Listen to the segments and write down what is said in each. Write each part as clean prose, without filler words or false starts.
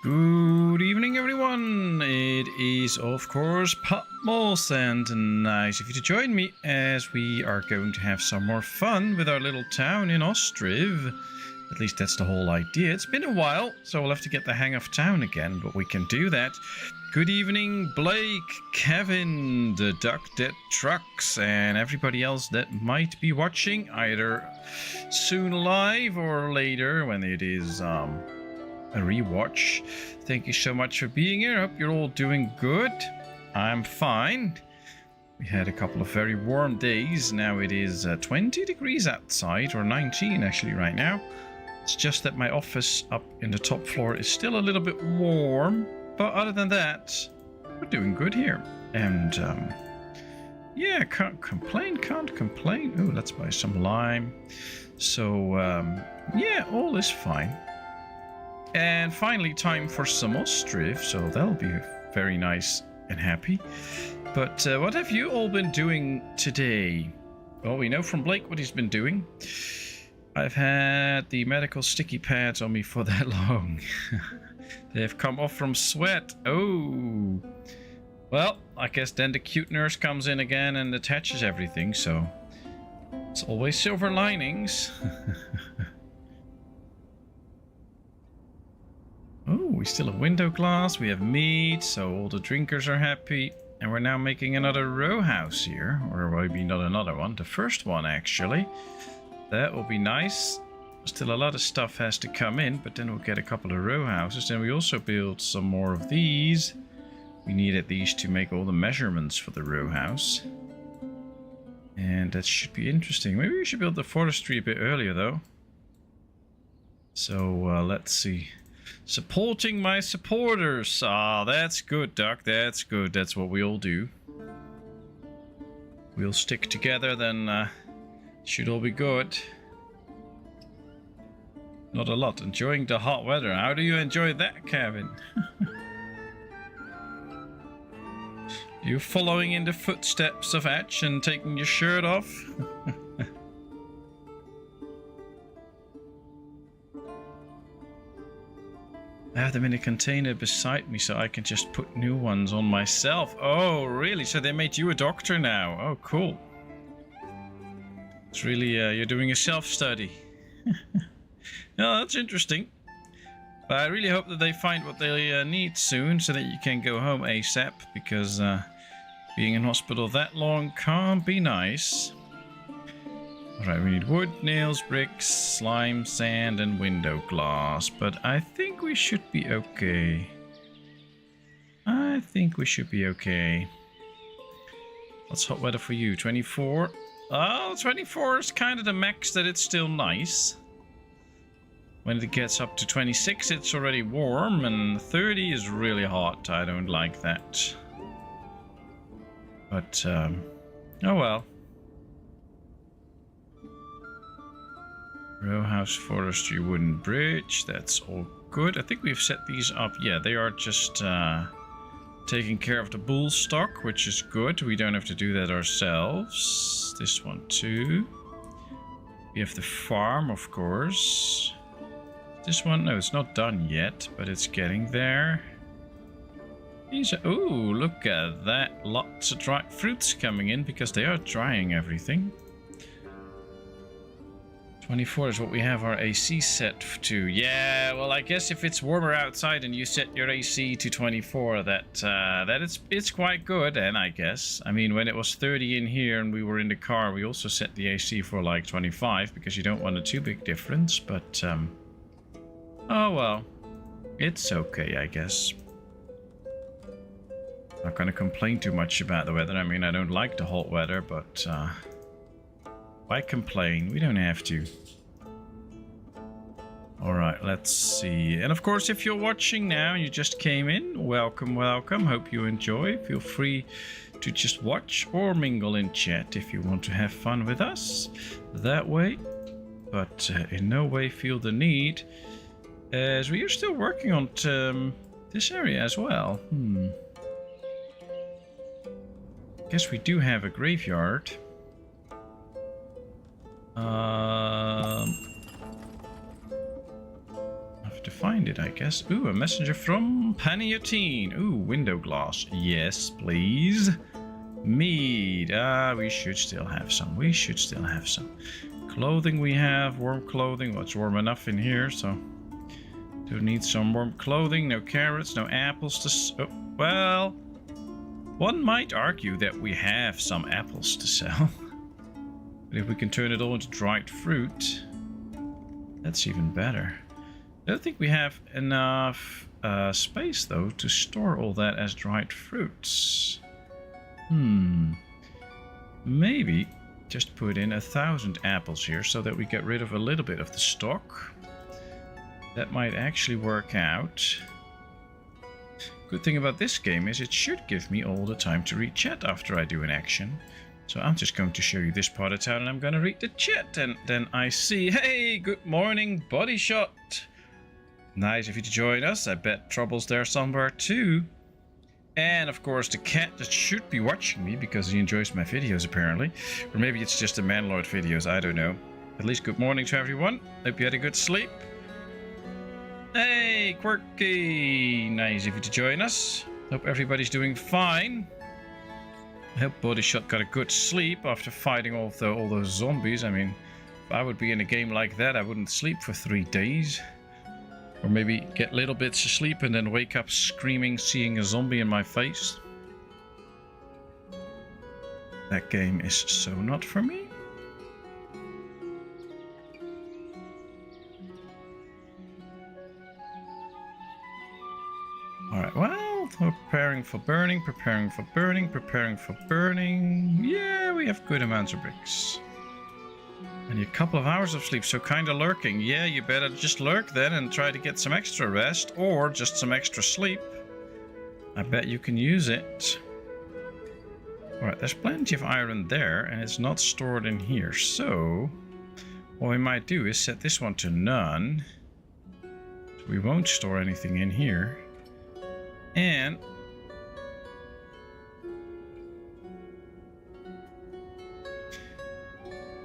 Good evening, everyone. It is, of course, Patmos, and nice of you to join me as we are going to have some more fun with our little town in Ostriv. At least that's the whole idea. It's been a while, so we'll have to get the hang of town again, but we can do that. Good evening, Blake, Kevin, the Duck Dead Trucks, and everybody else that might be watching, either soon live or later when it is a rewatch. Thank you so much for being here. Hope you're all doing good. I'm fine. We had a couple of very warm days. Now it is 20 degrees outside, or 19 actually right now. It's just that my office up in the top floor is still a little bit warm, but other than that, we're doing good here. And yeah, can't complain. Oh, let's buy some lime. So yeah, all is fine. And finally, time for some Ostriv, so that'll be very nice and happy. But what have you all been doing today? Well, we know from Blake what he's been doing. I've had the medical sticky pads on me for that long. They've come off from sweat. Oh. Well, I guess then the cute nurse comes in again and attaches everything, so it's always silver linings. Oh, we still have window glass, we have meat, so all the drinkers are happy. And we're now making another row house here, or maybe not another one, the first one actually. That will be nice. Still a lot of stuff has to come in, but then we'll get a couple of row houses. Then we also build some more of these. We needed these to make all the measurements for the row house. And that should be interesting. Maybe we should build the forestry a bit earlier though. So let's see. Supporting my supporters. Ah, that's good, Duck. That's good. That's what we all do. We'll stick together, then it should all be good. Not a lot. Enjoying the hot weather. How do you enjoy that, Kevin? You following in the footsteps of Etch and taking your shirt off? I have them in a container beside me so I can just put new ones on myself. Oh, really? So they made you a doctor now. Oh, cool. It's really, you're doing a self-study. No, that's interesting. But I really hope that they find what they need soon so that you can go home ASAP, because being in hospital that long can't be nice. Alright, we need wood, nails, bricks, slime, sand, and window glass. But I think we should be okay. I think we should be okay. What's hot weather for you? 24? Oh, 24 is kind of the max that it's still nice. When it gets up to 26, it's already warm, and 30 is really hot. I don't like that. But, oh well. Row house, forestry, wooden bridge. That's all good. I think we've set these up. Yeah, they are just taking care of the bull stock, which is good. We don't have to do that ourselves. This one too. We have the farm, of course. This one, no, it's not done yet, but it's getting there. These are, oh, look at that. Lots of dried fruits coming in because they are drying everything. 24 is what we have our AC set to. Yeah, well, I guess if it's warmer outside and you set your AC to 24, it's quite good. And I guess, I mean, when it was 30 in here and we were in the car, we also set the AC for like 25 because you don't want a too big difference. But oh well, it's okay, I guess. Not gonna complain too much about the weather. I mean, I don't like the hot weather, but why complain? We don't have to. Alright, let's see. And of course, if you're watching now and you just came in, welcome, welcome. Hope you enjoy. Feel free to just watch or mingle in chat if you want to have fun with us that way. But in no way feel the need, as we are still working on this area as well. Guess we do have a graveyard. find it, I guess. Ooh, a messenger from Paniotine. Ooh, window glass. Yes, please. Mead. We should still have some. We should still have some. Clothing we have. Warm clothing. Well, it's warm enough in here, so... do need some warm clothing. No carrots, no apples to... oh, well... one might argue that we have some apples to sell. But if we can turn it all into dried fruit... that's even better. I don't think we have enough space, though, to store all that as dried fruits. Maybe just put in 1,000 apples here so that we get rid of a little bit of the stock. That might actually work out. Good thing about this game is it should give me all the time to read chat after I do an action. So I'm just going to show you this part of town and I'm going to read the chat. And then I see, hey, good morning, Body Shot. Nice of you to join us. I bet Trouble's there somewhere too. And of course the cat that should be watching me because he enjoys my videos apparently. Or maybe it's just the Manlord videos, I don't know. At least good morning to everyone. Hope you had a good sleep. Hey, Quirky! Nice of you to join us. Hope everybody's doing fine. I hope Body Shot got a good sleep after fighting all those zombies. I mean, if I would be in a game like that, I wouldn't sleep for 3 days. Or maybe get little bits of sleep and then wake up screaming, seeing a zombie in my face. That game is so not for me. Alright, well, we're preparing for burning, preparing for burning, preparing for burning. Yeah, we have good amounts of bricks. And a couple of hours of sleep, so kind of lurking. Yeah, you better just lurk then and try to get some extra rest or just some extra sleep. I bet you can use it. Alright, there's plenty of iron there and it's not stored in here. So, what we might do is set this one to none. So we won't store anything in here. And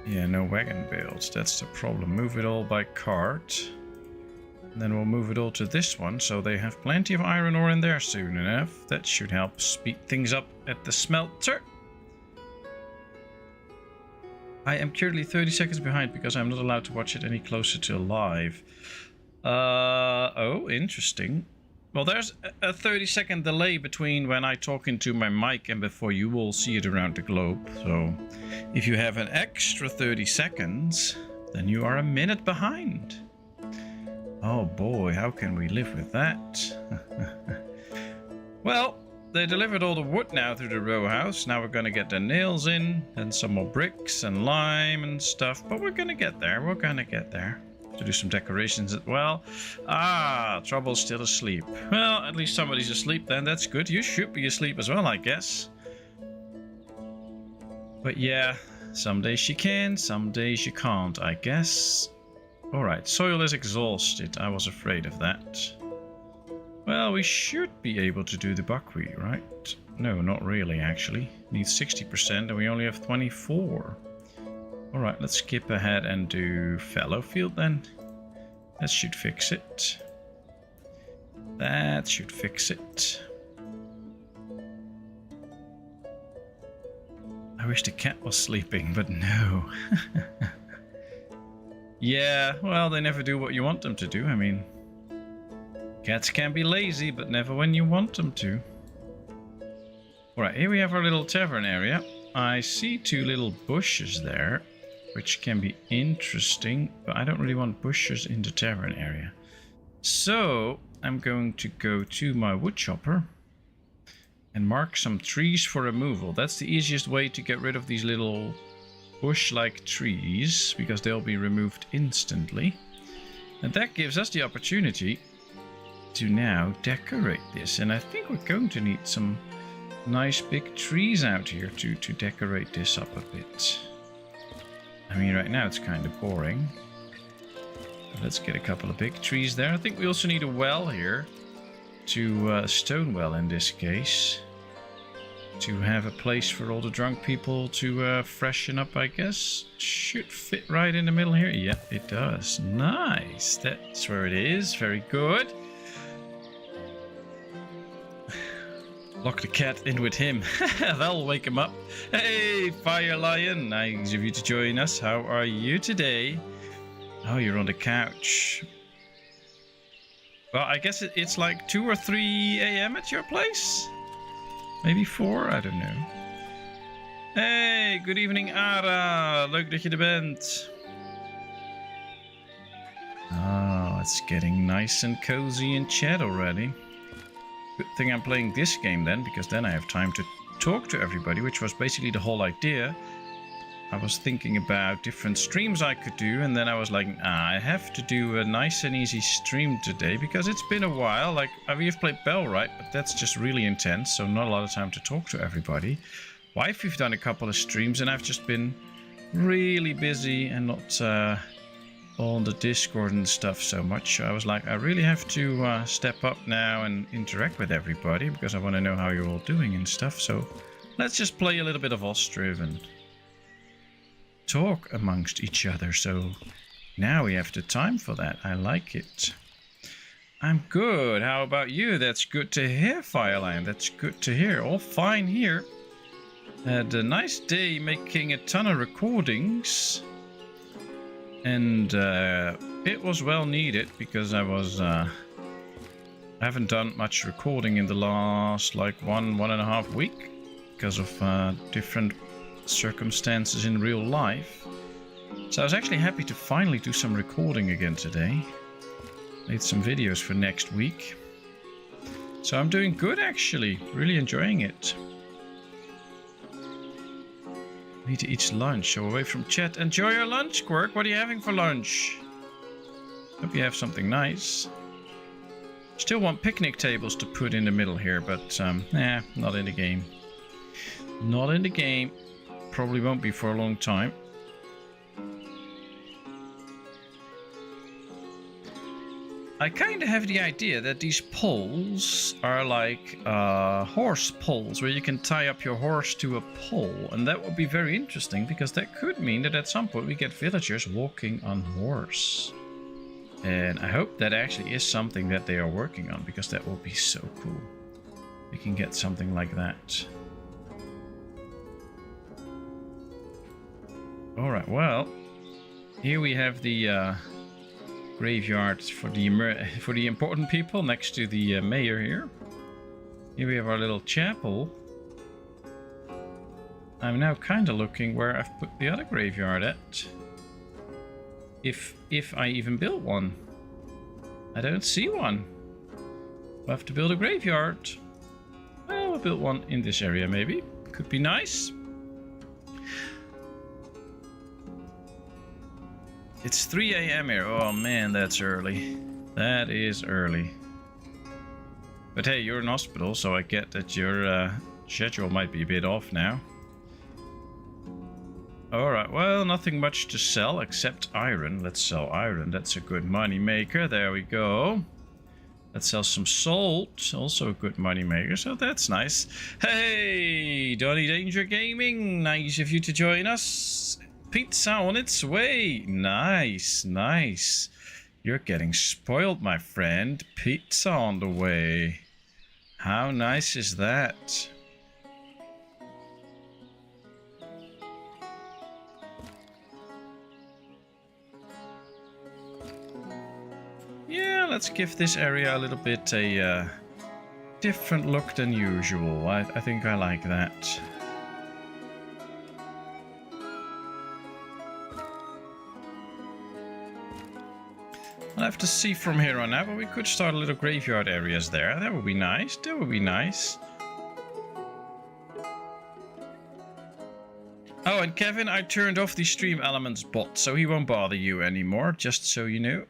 yeah, no wagon builds. That's the problem. Move it all by cart. And then we'll move it all to this one, so they have plenty of iron ore in there soon enough. That should help speed things up at the smelter. I am currently 30 seconds behind because I'm not allowed to watch it any closer to live. Oh, interesting. Well, there's a 30-second delay between when I talk into my mic and before you will see it around the globe. So if you have an extra 30 seconds, then you are a minute behind. Oh boy, how can we live with that? Well, they delivered all the wood now through the row house. Now we're going to get the nails in and some more bricks and lime and stuff. But we're going to get there. We're going to get there. To do some decorations as well. Trouble's still asleep. Well, at least somebody's asleep then. That's good. You should be asleep as well, I guess. But yeah, some days she can, some days you can't, I guess. Alright, soil is exhausted. I was afraid of that. Well, we should be able to do the buckwheat, right? No, not really, actually. Needs 60% and we only have 24. Alright, let's skip ahead and do fallow field then. That should fix it. That should fix it. I wish the cat was sleeping, but no. Yeah, well, they never do what you want them to do. I mean, cats can be lazy, but never when you want them to. Alright, here we have our little tavern area. I see 2 little bushes there, which can be interesting, but I don't really want bushes in the tavern area. So I'm going to go to my wood chopper and mark some trees for removal. That's the easiest way to get rid of these little bush-like trees, because they'll be removed instantly. And that gives us the opportunity to now decorate this. And I think we're going to need some nice big trees out here to decorate this up a bit. I mean, right now it's kind of boring. But let's get a couple of big trees there. I think we also need a well here. A stone well in this case. to have a place for all the drunk people to freshen up, I guess. Should fit right in the middle here. Yeah, it does. Nice. That's where it is. Very good. Lock the cat in with him. That'll wake him up. Hey, Fire Lion. Nice of you to join us. How are you today? Oh, you're on the couch. Well, I guess it's like 2 or 3 a.m. at your place? Maybe 4? I don't know. Hey, good evening, Ara. Leuk dat je er bent. Oh, it's getting nice and cozy in chat already. Good thing I'm playing this game then, because then I have time to talk to everybody, which was basically the whole idea. I was thinking about different streams I could do, and then I was like, I have to do a nice and easy stream today, because it's been a while. Like, we've played Bellright, but that's just really intense, so not a lot of time to talk to everybody. Wife, we've done a couple of streams, and I've just been really busy and not on the Discord and stuff so much. I was like, I really have to step up now and interact with everybody, because I want to know how you're all doing and stuff. So let's just play a little bit of Ostriv and talk amongst each other. So now we have the time for that. I like it. I'm good. How about you? That's good to hear, Fireline. That's good to hear. All fine here. Had a nice day making a ton of recordings. And it was well needed, because I haven't done much recording in the last like one and a half week because of different circumstances in real life. So I was actually happy to finally do some recording again today. Made some videos for next week. So I'm doing good, actually. Really enjoying it. Need to eat lunch, so away from chat. Enjoy your lunch, Quirk. What are you having for lunch? Hope you have something nice. Still want picnic tables to put in the middle here, but not in the game. Not in the game. Probably won't be for a long time. I kind of have the idea that these poles are like horse poles, where you can tie up your horse to a pole, and that would be very interesting, because that could mean that at some point we get villagers walking on horse. And I hope that actually is something that they are working on, because that will be so cool. We can get something like that. Alright, well, here we have the graveyard for the important people next to the mayor here. Here we have our little chapel. I'm now kind of looking where I've put the other graveyard at. If I even built one. I don't see one. We'll have to build a graveyard. Well, we'll build one in this area maybe. Could be nice. It's 3 a.m. here. Oh man, that's early. That is early. But hey, you're in hospital, so I get that your schedule might be a bit off now. Alright, well, nothing much to sell except iron. Let's sell iron. That's a good money maker. There we go. Let's sell some salt. Also a good money maker, so that's nice. Hey, Donny Danger Gaming. Nice of you to join us. Pizza on its way. Nice, nice. You're getting spoiled, my friend. Pizza on the way. How nice is that? Yeah, let's give this area a little bit a different look than usual. I think I like that. I'll have to see from here on out, but we could start a little graveyard areas there. That would be nice. That would be nice. Oh, and Kevin, I turned off the Stream Elements bot, so he won't bother you anymore, just so you know.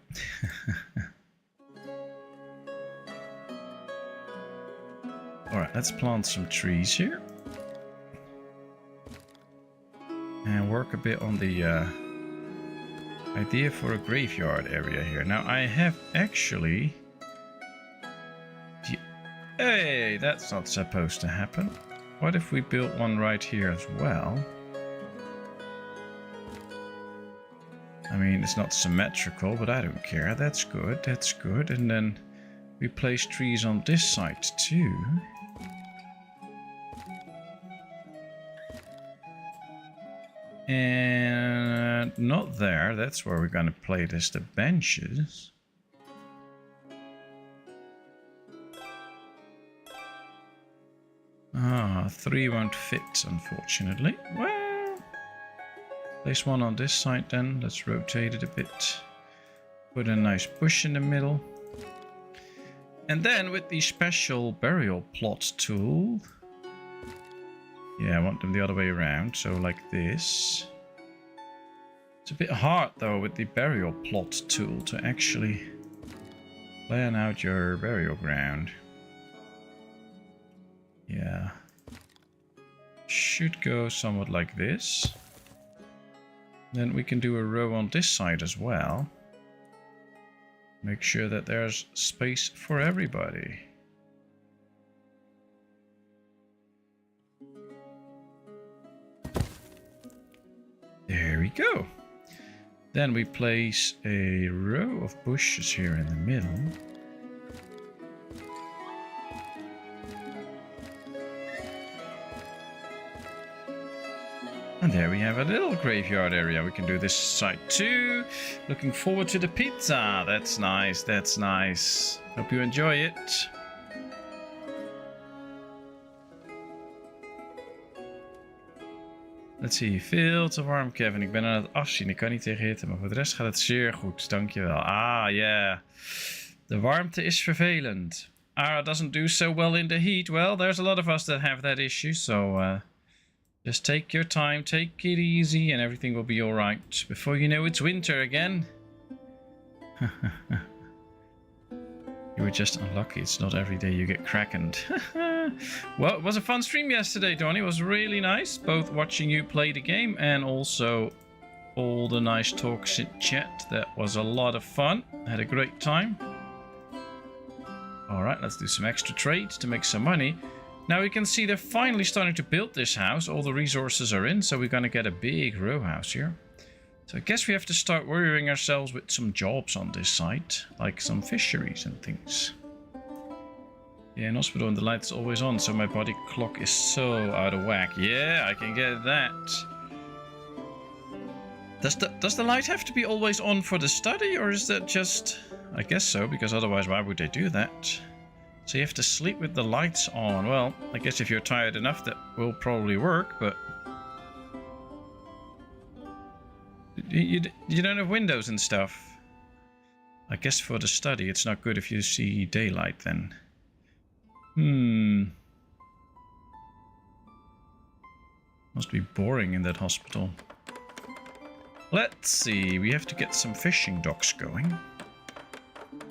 Alright, let's plant some trees here. And work a bit on the idea for a graveyard area here. Now, I have actually... Hey, that's not supposed to happen. What if we built one right here as well? I mean, it's not symmetrical, but I don't care. That's good, that's good. And then we place trees on this side too. And not there. That's where we're going to place the benches. Ah, 3 won't fit, unfortunately. Well, place one on this side then. Let's rotate it a bit. Put a nice bush in the middle. And then with the special burial plot tool... Yeah, I want them the other way around, so like this. It's a bit hard though with the burial plot tool to actually plan out your burial ground. Yeah. Should go somewhat like this. Then we can do a row on this side as well. Make sure that there's space for everybody. There we go. Then we place a row of bushes here in the middle. And there we have a little graveyard area. We can do this side too. Looking forward to the pizza. That's nice, that's nice. Hope you enjoy it. Let's see, veel te warm, Kevin. Ik ben aan het afzien. Ik kan niet tegen hitte, maar voor de rest gaat het zeer goed. Dankjewel. Ah, yeah. De warmte is vervelend. Ara doesn't do so well in the heat. Well, there's a lot of us that have that issue, so just take your time, take it easy, and everything will be alright. Before you know, it's winter again. You were just unlucky. It's not every day you get crackened. Well, it was a fun stream yesterday, Donnie. It was really nice, both watching you play the game and also all the nice talks in chat. That was a lot of fun. I had a great time. Alright, let's do some extra trades to make some money. Now we can see they're finally starting to build this house. All the resources are in, so we're going to get a big row house here. So I guess we have to start worrying ourselves with some jobs on this site, like some fisheries and things. Yeah, in hospital and the light's always on, so my body clock is so out of whack. Yeah, I can get that. Does the light have to be always on for the study, or is that just... I guess so, because otherwise why would they do that? So you have to sleep with the lights on. Well, I guess if you're tired enough that will probably work, but... You don't have windows and stuff. I guess for the study it's not good if you see daylight then. Must be boring in that hospital. Let's see, we have to get some fishing docks going.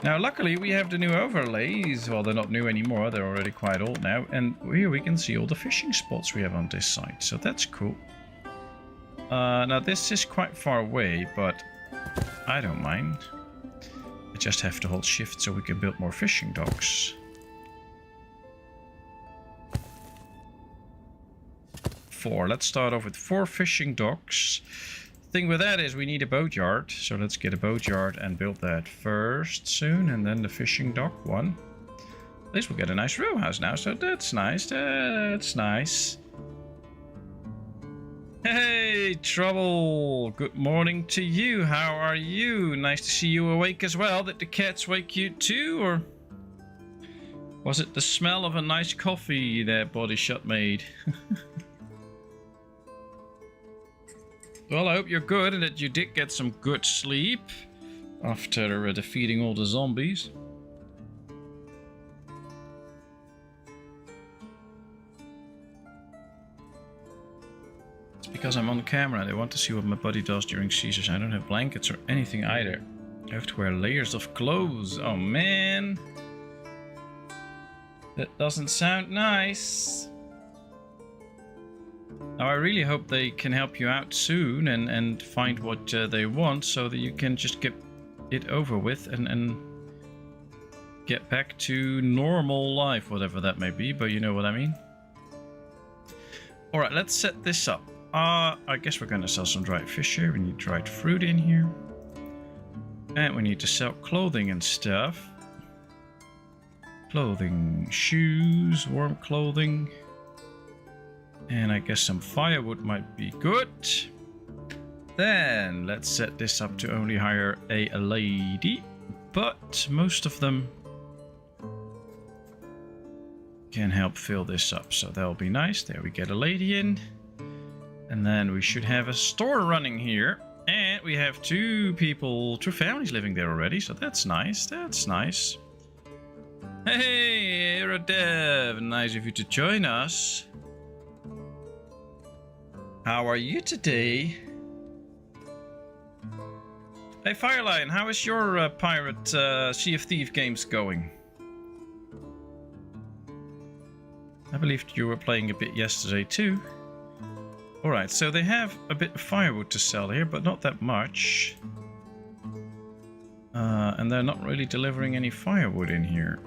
Now luckily we have the new overlays. Well, they're not new anymore, they're already quite old now. And here we can see all the fishing spots we have on this site, so that's cool. Now this is quite far away, but I don't mind. I just have to hold shift so we can build more fishing docks. 4. Let's start off with 4 fishing docks. Thing with that is we need a boatyard, so let's get a boatyard and build that first soon, and then the fishing dock one. At least we'll get a nice row house now, so that's nice, that's nice. Hey, Trouble! Good morning to you, how are you? Nice to see you awake as well. Did the cats wake you too, or was it the smell of a nice coffee that Body Shot made? Well, I hope you're good and that you did get some good sleep after defeating all the zombies. It's because I'm on camera. They want to see what my body does during seizures. I don't have blankets or anything either. I have to wear layers of clothes. Oh man. That doesn't sound nice. Now I really hope they can help you out soon and find what they want so that you can just get it over with and get back to normal life, whatever that may be, but you know what I mean. Alright, let's set this up. I guess we're going to sell some dried fish here. We need dried fruit in here. And we need to sell clothing and stuff. Clothing, shoes, warm clothing. And I guess some firewood might be good. Then let's set this up to only hire a lady. But most of them can help fill this up. So that'll be nice. There we get a lady in. And then we should have a store running here. And we have two families living there already. So that's nice. That's nice. Hey, Hero Dev. Nice of you to join us. How are you today? Hey, Firelion, how is your pirate Sea of Thieves games going? I believed you were playing a bit yesterday too. Alright, so they have a bit of firewood to sell here, but not that much. And they're not really delivering any firewood in here.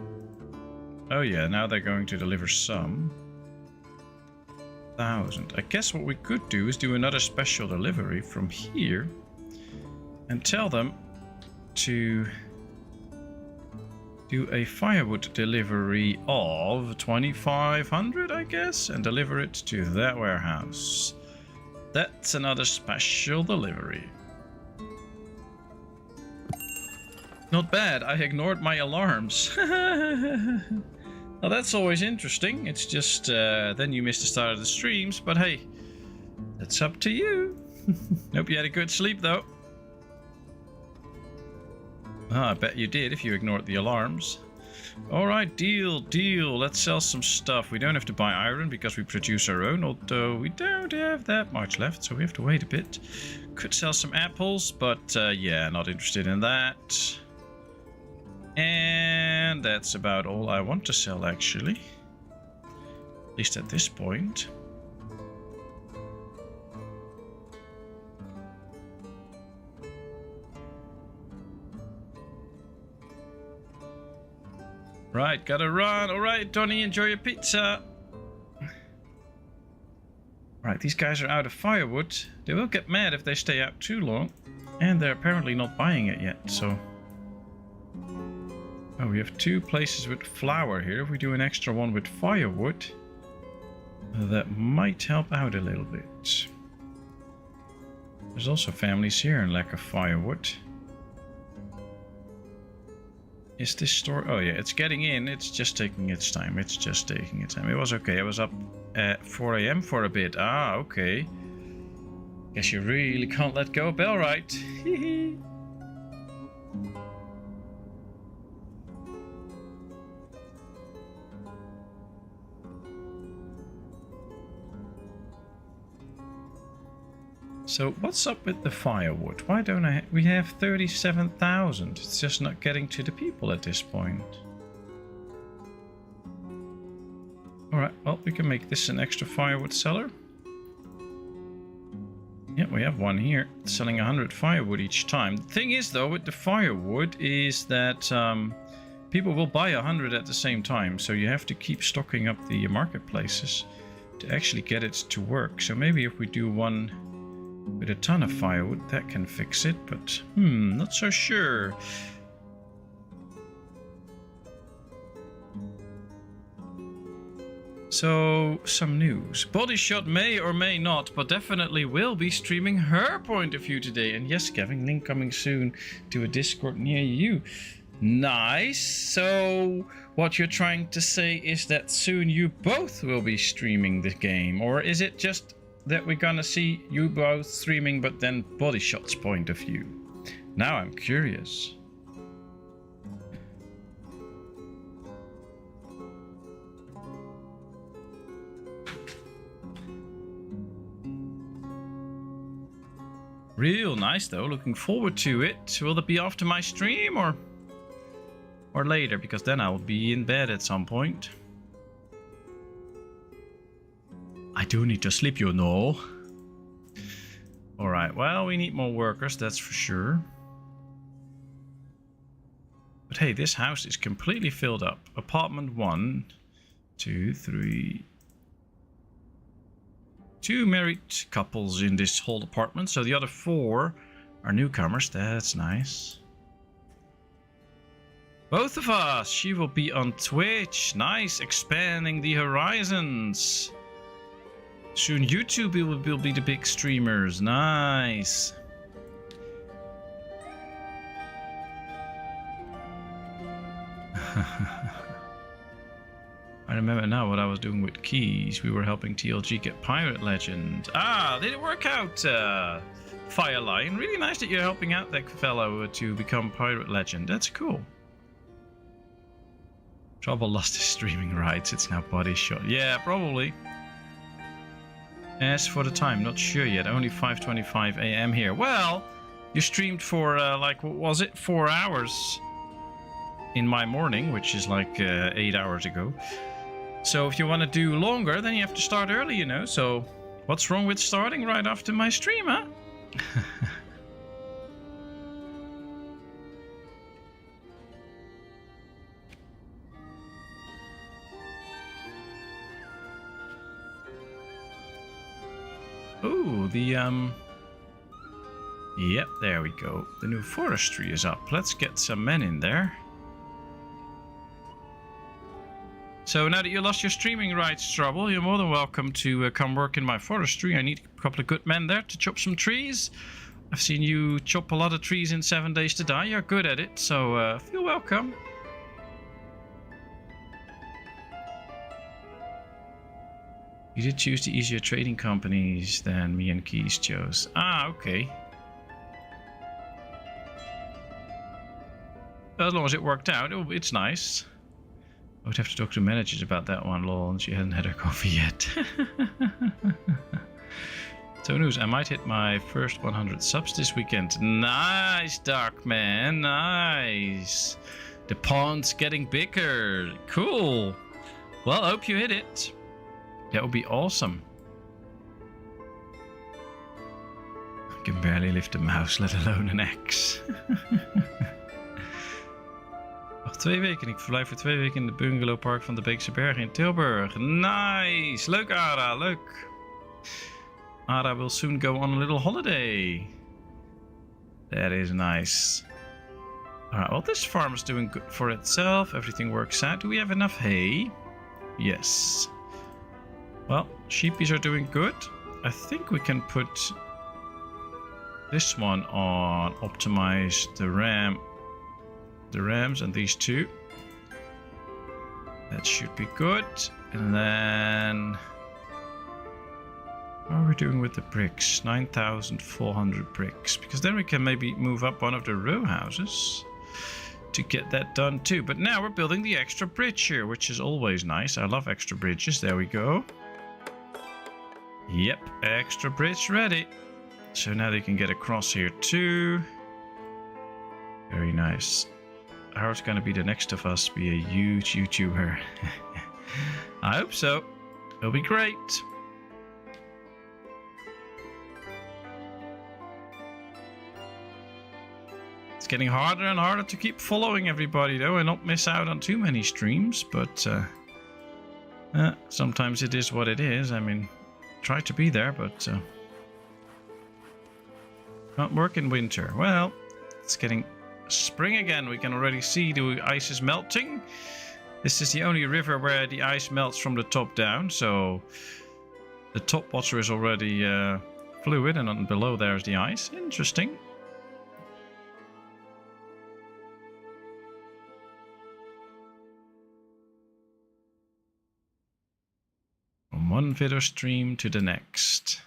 Oh yeah, now they're going to deliver some. 1,000. I guess what we could do is do another special delivery from here. And tell them to do a firewood delivery of 2,500, I guess, and deliver it to that warehouse. That's another special delivery. Not bad, I ignored my alarms. Now that's always interesting. It's just then you miss the start of the streams, but hey, that's up to you. Hope you had a good sleep though. I bet you did if you ignored the alarms. Alright, deal. Let's sell some stuff. We don't have to buy iron because we produce our own, although we don't have that much left, so we have to wait a bit. Could sell some apples, but yeah, not interested in that. And that's about all I want to sell, actually. At least at this point. Right, gotta run. Alright, Donnie, enjoy your pizza. Right, these guys are out of firewood. They will get mad if they stay out too long. And they're apparently not buying it yet, so... Oh, we have two places with flour here. If we do an extra one with firewood, that might help out a little bit. There's also families here in lack of firewood. Is this store? Oh yeah, it's getting in. It's just taking its time. It was okay. I was up at 4 AM for a bit. Ah, okay. Guess you really can't let go of Bellright. Hee. So what's up with the firewood? Why don't we have 37,000? It's just not getting to the people at this point. Alright, well, we can make this an extra firewood seller. Yeah, we have one here, selling 100 firewood each time. The thing is, though, with the firewood is that people will buy 100 at the same time. So you have to keep stocking up the marketplaces to actually get it to work. So maybe if we do one with a ton of firewood, that can fix it, but not so sure. So, some news. Bodyshot may or may not, but definitely will be streaming her point of view today. And yes, Kevin, link coming soon to a Discord near you. Nice. So, what you're trying to say is that soon you both will be streaming the game, or is it just that we're gonna see you both streaming, but then Bodyshot's point of view? Now I'm curious. Real nice though, looking forward to it. Will it be after my stream or later? Because then I'll be in bed at some point. I do need to sleep, you know. Alright, well, we need more workers, that's for sure. But hey, this house is completely filled up. Apartment 1, 2, 3, 2 married couples in this whole apartment, so the other 4 are newcomers. That's nice. Both of us. She will be on Twitch. Nice, expanding the horizons. Soon YouTube will be the big streamers. Nice. I remember now what I was doing with keys. We were helping TLG get Pirate Legend. Ah, did it work out, Firelion? Really nice that you're helping out that fellow to become Pirate Legend. That's cool. Trouble lost his streaming rights. It's now Body Shot. Yeah, probably. As for the time, not sure yet. Only 5:25 AM here. Well, you streamed for, like, what was it? 4 hours in my morning, which is like 8 hours ago. So if you want to do longer, then you have to start early, you know. So what's wrong with starting right after my stream, huh? Oh, Yep, there we go. The new forestry is up. Let's get some men in there. So now that you lost your streaming rights, Trouble, you're more than welcome to come work in my forestry. I need a couple of good men there to chop some trees. I've seen you chop a lot of trees in 7 Days to Die. You're good at it, so feel welcome. You did choose the easier trading companies than me and Keys chose. Ah, okay. As long as it worked out, it's nice. I would have to talk to managers about that one, lol, and she hasn't had her coffee yet. So news, I might hit my first 100 subs this weekend. Nice, Darkman, nice. The pond's getting bigger. Cool. Well, I hope you hit it. That would be awesome. I can barely lift a mouse, let alone an axe. Nog 2 weken. Ik verblijf voor 2 weken in de bungalowpark van de Beekse Bergen in Tilburg. Nice! Leuk, Ara, leuk. Ara will soon go on a little holiday. That is nice. Alright, well, this farm is doing good for itself. Everything works out. Do we have enough hay? Yes. Well, sheepies are doing good. I think we can put this one on optimize the rams and these 2. That should be good. And then how are we doing with the bricks? 9,400 bricks, because then we can maybe move up one of the row houses to get that done too. But now we're building the extra bridge here, which is always nice. I love extra bridges. There we go. Yep, extra bridge ready. So now they can get across here too. Very nice. How's gonna be the next of us? Be a huge YouTuber. I hope so. It'll be great. It's getting harder and harder to keep following everybody though and not miss out on too many streams, but sometimes it is what it is. I mean, try to be there, but can't work in winter. Well, it's getting spring again. We can already see the ice is melting. This is the only river where the ice melts from the top down, so the top water is already fluid, and on below there's the ice. Interesting. From one video stream to the next.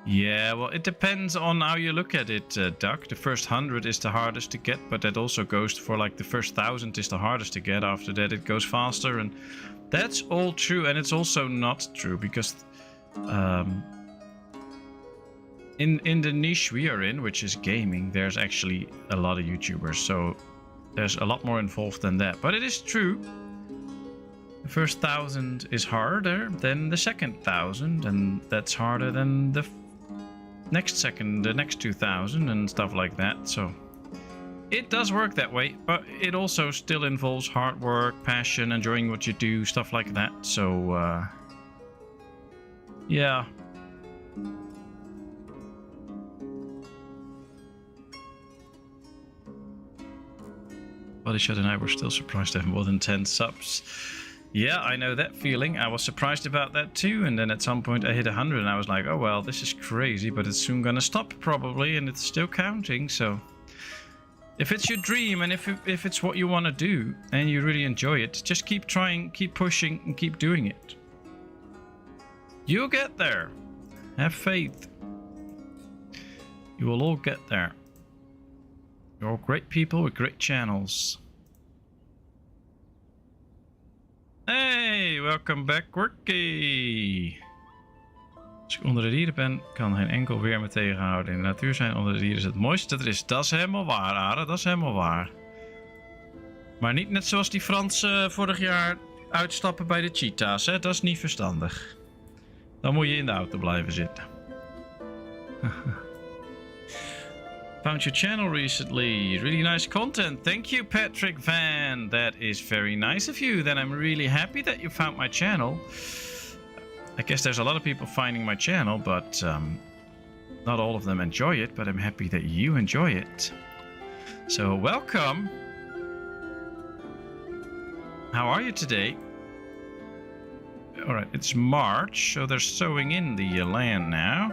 Yeah, well, it depends on how you look at it, Duck. The first 100 is the hardest to get, but that also goes for like the first 1,000 is the hardest to get. After that, it goes faster, and that's all true. And it's also not true because in the niche we are in, which is gaming, there's actually a lot of YouTubers. So there's a lot more involved than that. But it is true. The first 1,000 is harder than the second 1,000, and that's harder than the next 2,000 and stuff like that. So It does work that way, but it also still involves hard work, passion, enjoying what you do, stuff like that. So, yeah. Bodyshot and I were still surprised to have more than 10 subs. Yeah, I know that feeling. I was surprised about that too, and then at some point I hit 100 and I was like, oh well, this is crazy, but it's soon gonna stop probably, and it's still counting, so... If it's your dream and if it's what you want to do and you really enjoy it, just keep trying, keep pushing, and keep doing it. You'll get there. Have faith. You will all get there. You're all great people with great channels. Hey, welcome back, Worky. Als ik onder de dieren ben, kan geen enkel weer me tegenhouden. In de natuur zijn onder de dieren is het mooiste dat er is. Dat is helemaal waar, Are. Dat is helemaal waar. Maar niet net zoals die Fransen vorig jaar uitstappen bij de cheetahs, hè? Dat is niet verstandig. Dan moet je in de auto blijven zitten. Found your channel recently. Really nice content. Thank you, Patrick Van. That is very nice of you. Then I'm really happy that you found my channel. I guess there's a lot of people finding my channel, but not all of them enjoy it, but I'm happy that you enjoy it. So welcome. How are you today? Alright, it's March, so they're sowing in the land now.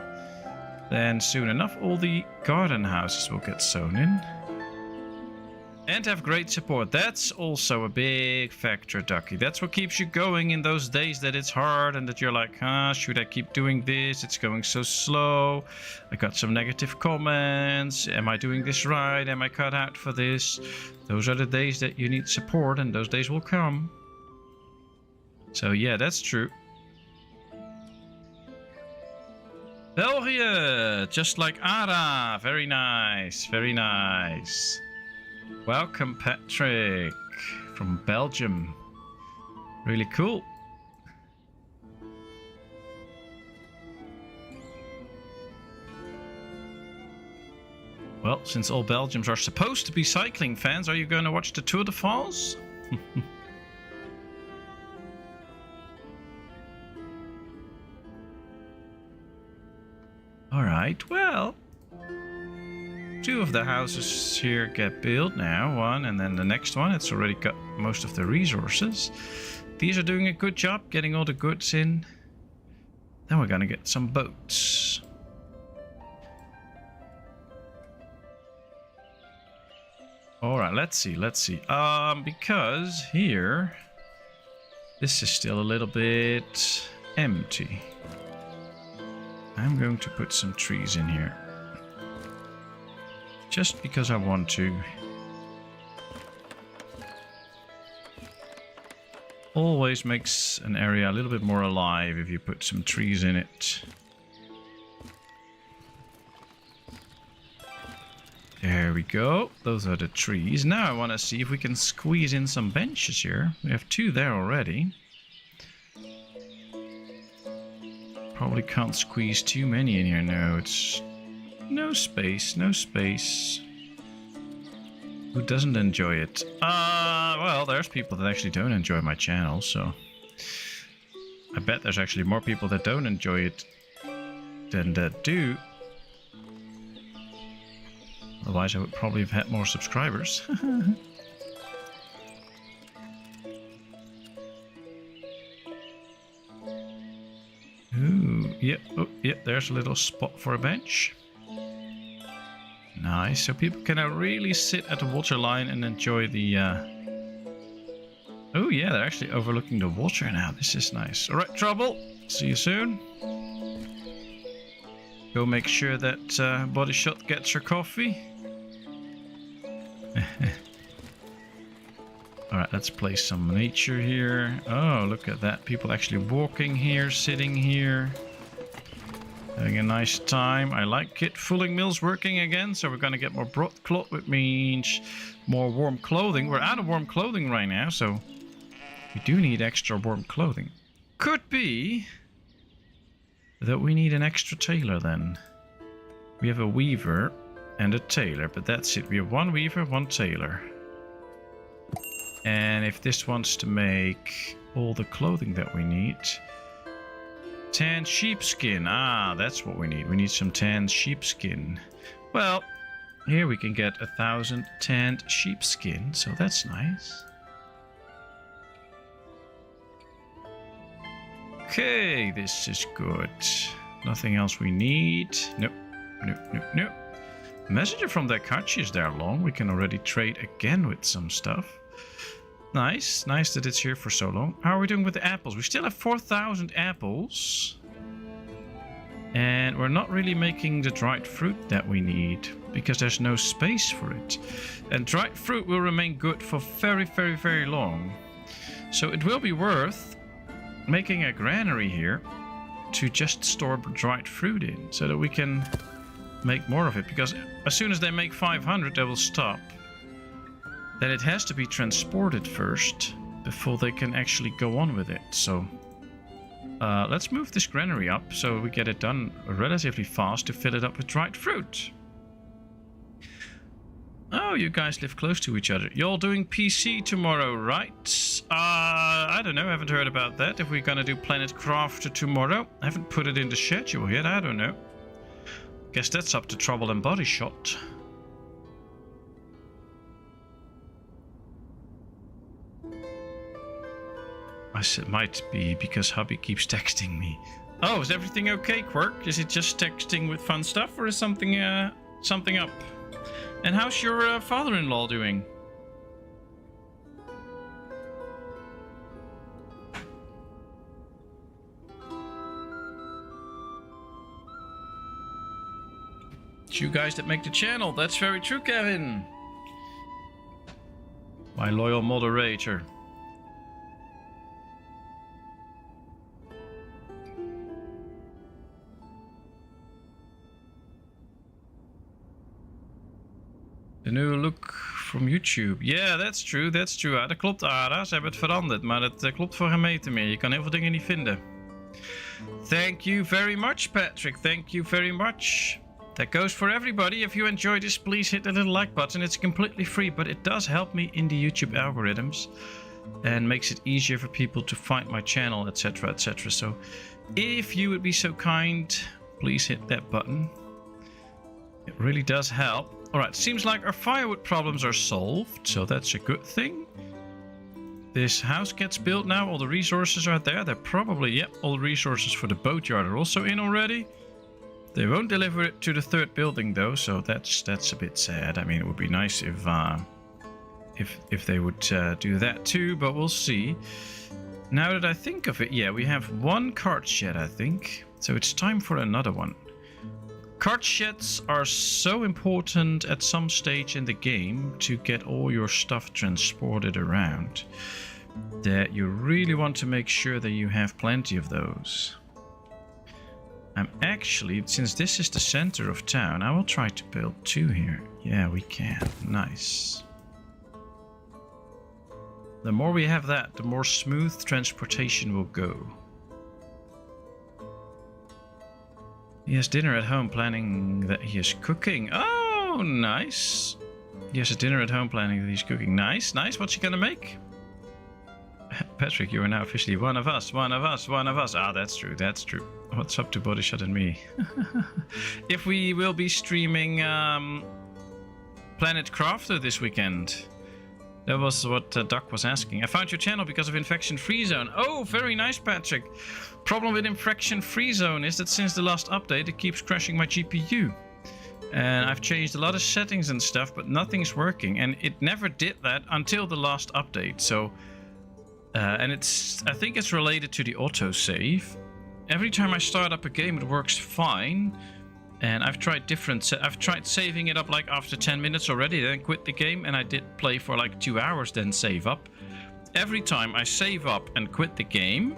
Then soon enough all the garden houses will get sown in. And have great support. That's also a big factor, Ducky. That's what keeps you going in those days that it's hard and that you're like, should I keep doing this? It's going so slow. I got some negative comments. Am I doing this right? Am I cut out for this? Those are the days that you need support, and those days will come. So yeah, that's true. België, just like Ara. Very nice, very nice. Welcome, Patrick, from Belgium. Really cool. Well, since all Belgians are supposed to be cycling fans, are you going to watch the Tour de France? Alright, well... 2 of the houses here get built now, one, and then the next one, it's already got most of the resources. These are doing a good job getting all the goods in. Then we're gonna get some boats. Alright, let's see. Because here, this is still a little bit empty. I'm going to put some trees in here. Just because I want to. Always makes an area a little bit more alive if you put some trees in it. There we go. Those are the trees. Now I want to see if we can squeeze in some benches here. We have 2 there already. Probably can't squeeze too many in here. No, it's... No space, no space. Who doesn't enjoy it? Well, there's people that actually don't enjoy my channel, so... I bet there's actually more people that don't enjoy it than that do. Otherwise I would probably have had more subscribers. Ooh, yep, oh, yep, there's a little spot for a bench. Nice, so people can now really sit at the water line and enjoy the... Oh yeah, they're actually overlooking the water now. This is nice. Alright, Trouble. See you soon. Go make sure that Bodyshot gets her coffee. Alright, let's play some nature here. Oh, look at that. People actually walking here, sitting here. Having a nice time. I like it. Fulling mills working again, so we're going to get more broadcloth, which means more warm clothing. We're out of warm clothing right now, so we do need extra warm clothing. Could be that we need an extra tailor then. We have a weaver, and a tailor, but that's it. We have 1 weaver, 1 tailor. And if this wants to make all the clothing that we need... Tanned sheepskin. Ah, that's what we need. We need some tanned sheepskin. Well, here we can get 1,000 tanned sheepskin, so that's nice. Okay, this is good. Nothing else we need. Nope, nope, nope, nope. Messenger from Dakachi is there long. We can already trade again with some stuff. Nice, nice that it's here for so long. How are we doing with the apples? We still have 4,000 apples. And we're not really making the dried fruit that we need, because there's no space for it. And dried fruit will remain good for very, very, very long. So it will be worth making a granary here to just store dried fruit in, so that we can make more of it. Because as soon as they make 500, they will stop. Then it has to be transported first before they can actually go on with it. So let's move this granary up so we get it done relatively fast to fill it up with dried fruit. Oh, you guys live close to each other. You're all doing PC tomorrow, right? I don't know. I haven't heard about that. If we're gonna do Planet Crafter tomorrow. I haven't put it in the schedule yet. I don't know. Guess that's up to Trouble and Body Shot. I said might be because hubby keeps texting me. Oh, is everything okay, Quirk? Is it just texting with fun stuff, or is something up? And how's your father-in-law doing? It's you guys that make the channel. That's very true, Kevin. My loyal moderator. De nieuwe look from YouTube. Ja, that's true, that's true. Ja, dat klopt, Ara. Ze hebben het veranderd, maar dat klopt voor geen meter meer. Je kan heel veel dingen niet vinden. Thank you very much, Patrick. Thank you very much. That goes for everybody. If you enjoy this, please hit the little like button. It's completely free, but it does help me in the YouTube algorithms and makes it easier for people to find my channel, etc., etc. So if you would be so kind, please hit that button. It really does help. Alright, seems like our firewood problems are solved, so that's a good thing. This house gets built now, all the resources are there. They're probably, yep, all the resources for the boatyard are also in already. They won't deliver it to the third building though, so that's a bit sad. I mean, it would be nice if they would do that too, but we'll see. Now that I think of it, yeah, we have 1 cart shed, I think. So it's time for another one. Cart sheds are so important at some stage in the game to get all your stuff transported around that you really want to make sure that you have plenty of those. I'm actually, since this is the center of town, I will try to build 2 here. Yeah, we can. Nice. The more we have that, the more smooth transportation will go. He has dinner at home planning that he is cooking. Oh, nice. He has a dinner at home planning that he's cooking. Nice, nice. What's he gonna make? Patrick, you are now officially one of us, one of us, one of us. Ah, that's true, that's true. What's up to Bodyshot and me? If we will be streaming Planet Crafter this weekend. That was what Duck was asking. I found your channel because of Infection Free Zone. Oh, very nice, Patrick. Problem with Infection Free Zone is that since the last update, it keeps crashing my GPU. And I've changed a lot of settings and stuff, but nothing's working. And it never did that until the last update. So, and I think it's related to the autosave. Every time I start up a game, it works fine. And I've tried I've tried saving it up like after 10 minutes already, then quit the game, and I did play for like 2 hours, then save up. Every time I save up and quit the game,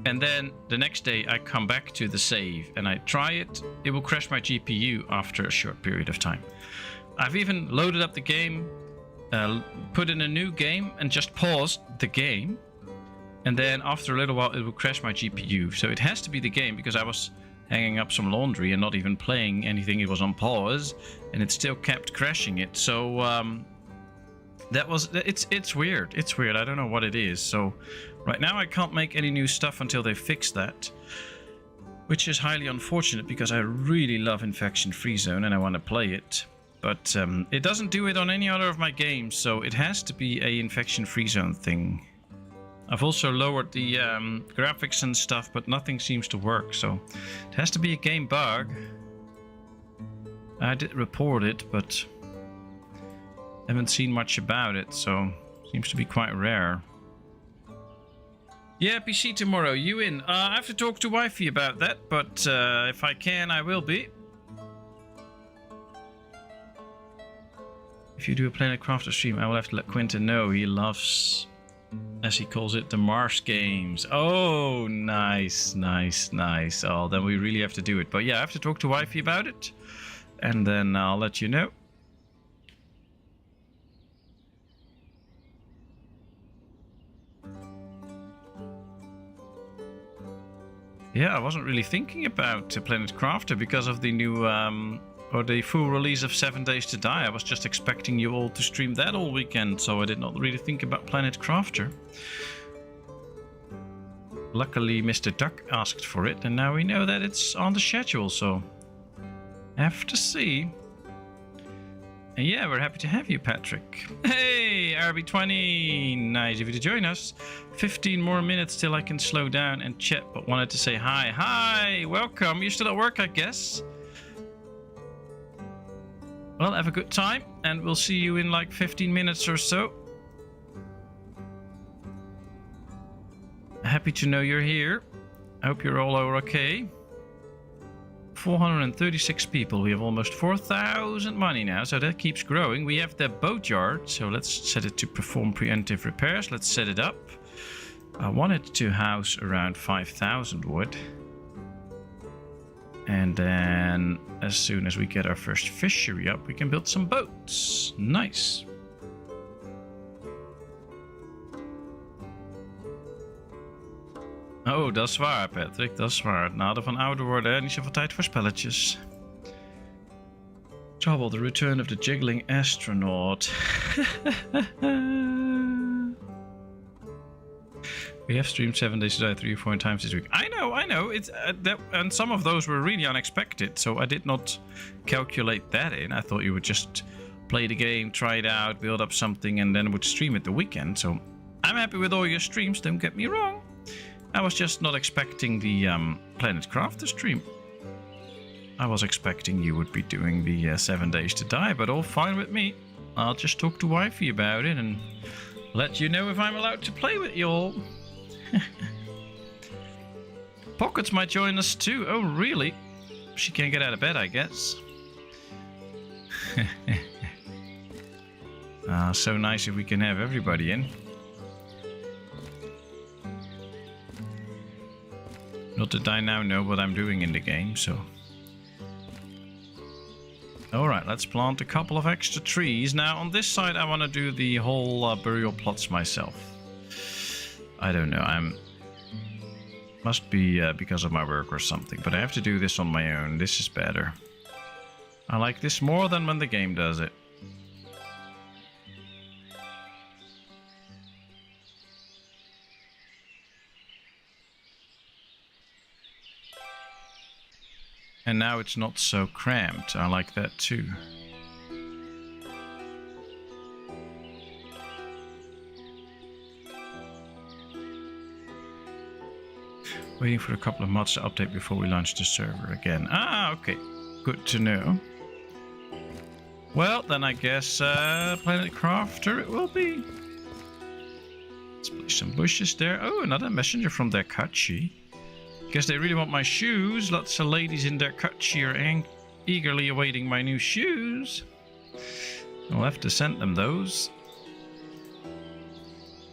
and then the next day I come back to the save and I try it, it will crash my GPU after a short period of time. I've even loaded up the game, put in a new game and just paused the game. And then after a little while it will crash my GPU. So it has to be the game, because I was hanging up some laundry and not even playing anything. It was on pause, and it still kept crashing it. So it's weird. It's weird. I don't know what it is. So right now I can't make any new stuff until they fix that, which is highly unfortunate because I really love Infection Free Zone and I want to play it. But it doesn't do it on any other of my games, so it has to be a Infection Free Zone thing. I've also lowered the graphics and stuff, but nothing seems to work, so it has to be a game bug. I did report it, but haven't seen much about it, so seems to be quite rare. Yeah, PC tomorrow, you in? I have to talk to wifey about that, but if I can, I will be. If you do a Planet Crafter stream, I will have to let Quentin know. He loves, as he calls it, the Mars games. Oh, nice, nice, nice. Oh, then we really have to do it. But yeah, I have to talk to wifey about it, and then I'll let you know. Yeah, I wasn't really thinking about Planet Crafter because of the new, or the full release of 7 Days to Die. I was just expecting you all to stream that all weekend, so I did not really think about Planet Crafter. Luckily, Mr. Duck asked for it, and now we know that it's on the schedule, so have to see. And yeah, we're happy to have you, Patrick. Hey, RB20, nice of you to join us. 15 more minutes till I can slow down and chat, but wanted to say hi. Hi, welcome. You're still at work, I guess. Well, have a good time, and we'll see you in like 15 minutes or so. Happy to know you're here. I hope you're all okay. 436 people. We have almost 4,000 money now, so that keeps growing. We have the boatyard, so let's set it to perform preemptive repairs. Let's set it up. I want it to house around 5,000 wood. And then as soon as we get our first fishery up, we can build some boats. Nice. Oh, dat is waar, Patrick. Dat is waar. Het nadeel van ouder worden, hè? Niet zoveel tijd voor spelletjes. Trouble, the return of the jiggling astronaut. We have streamed 7 Days to Die 3 or 4 times this week. I know. It's and some of those were really unexpected, so I did not calculate that in. I thought you would just play the game, try it out, build up something, and then would stream it the weekend. So I'm happy with all your streams, don't get me wrong. I was just not expecting the Planet Crafter stream. I was expecting you would be doing the 7 Days to Die, but all fine with me. I'll just talk to wifey about it and let you know if I'm allowed to play with you all. Pockets might join us too. Oh, really? She can't get out of bed, I guess. So nice if we can have everybody in. Not that I now know what I'm doing in the game, so... Alright, let's plant a couple of extra trees. Now, on this side, I want to do the whole burial plots myself. I don't know, must be because of my work or something, but I have to do this on my own. This is better. I like this more than when the game does it. And now it's not so cramped. I like that too. Waiting for a couple of mods to update before we launch the server again. Ah, okay. Good to know. Well, then I guess Planet Crafter it will be. Let's place some bushes there. Oh, another messenger from Derkachi. Guess they really want my shoes. Lots of ladies in Derkachi are eagerly awaiting my new shoes. I'll have to send them those.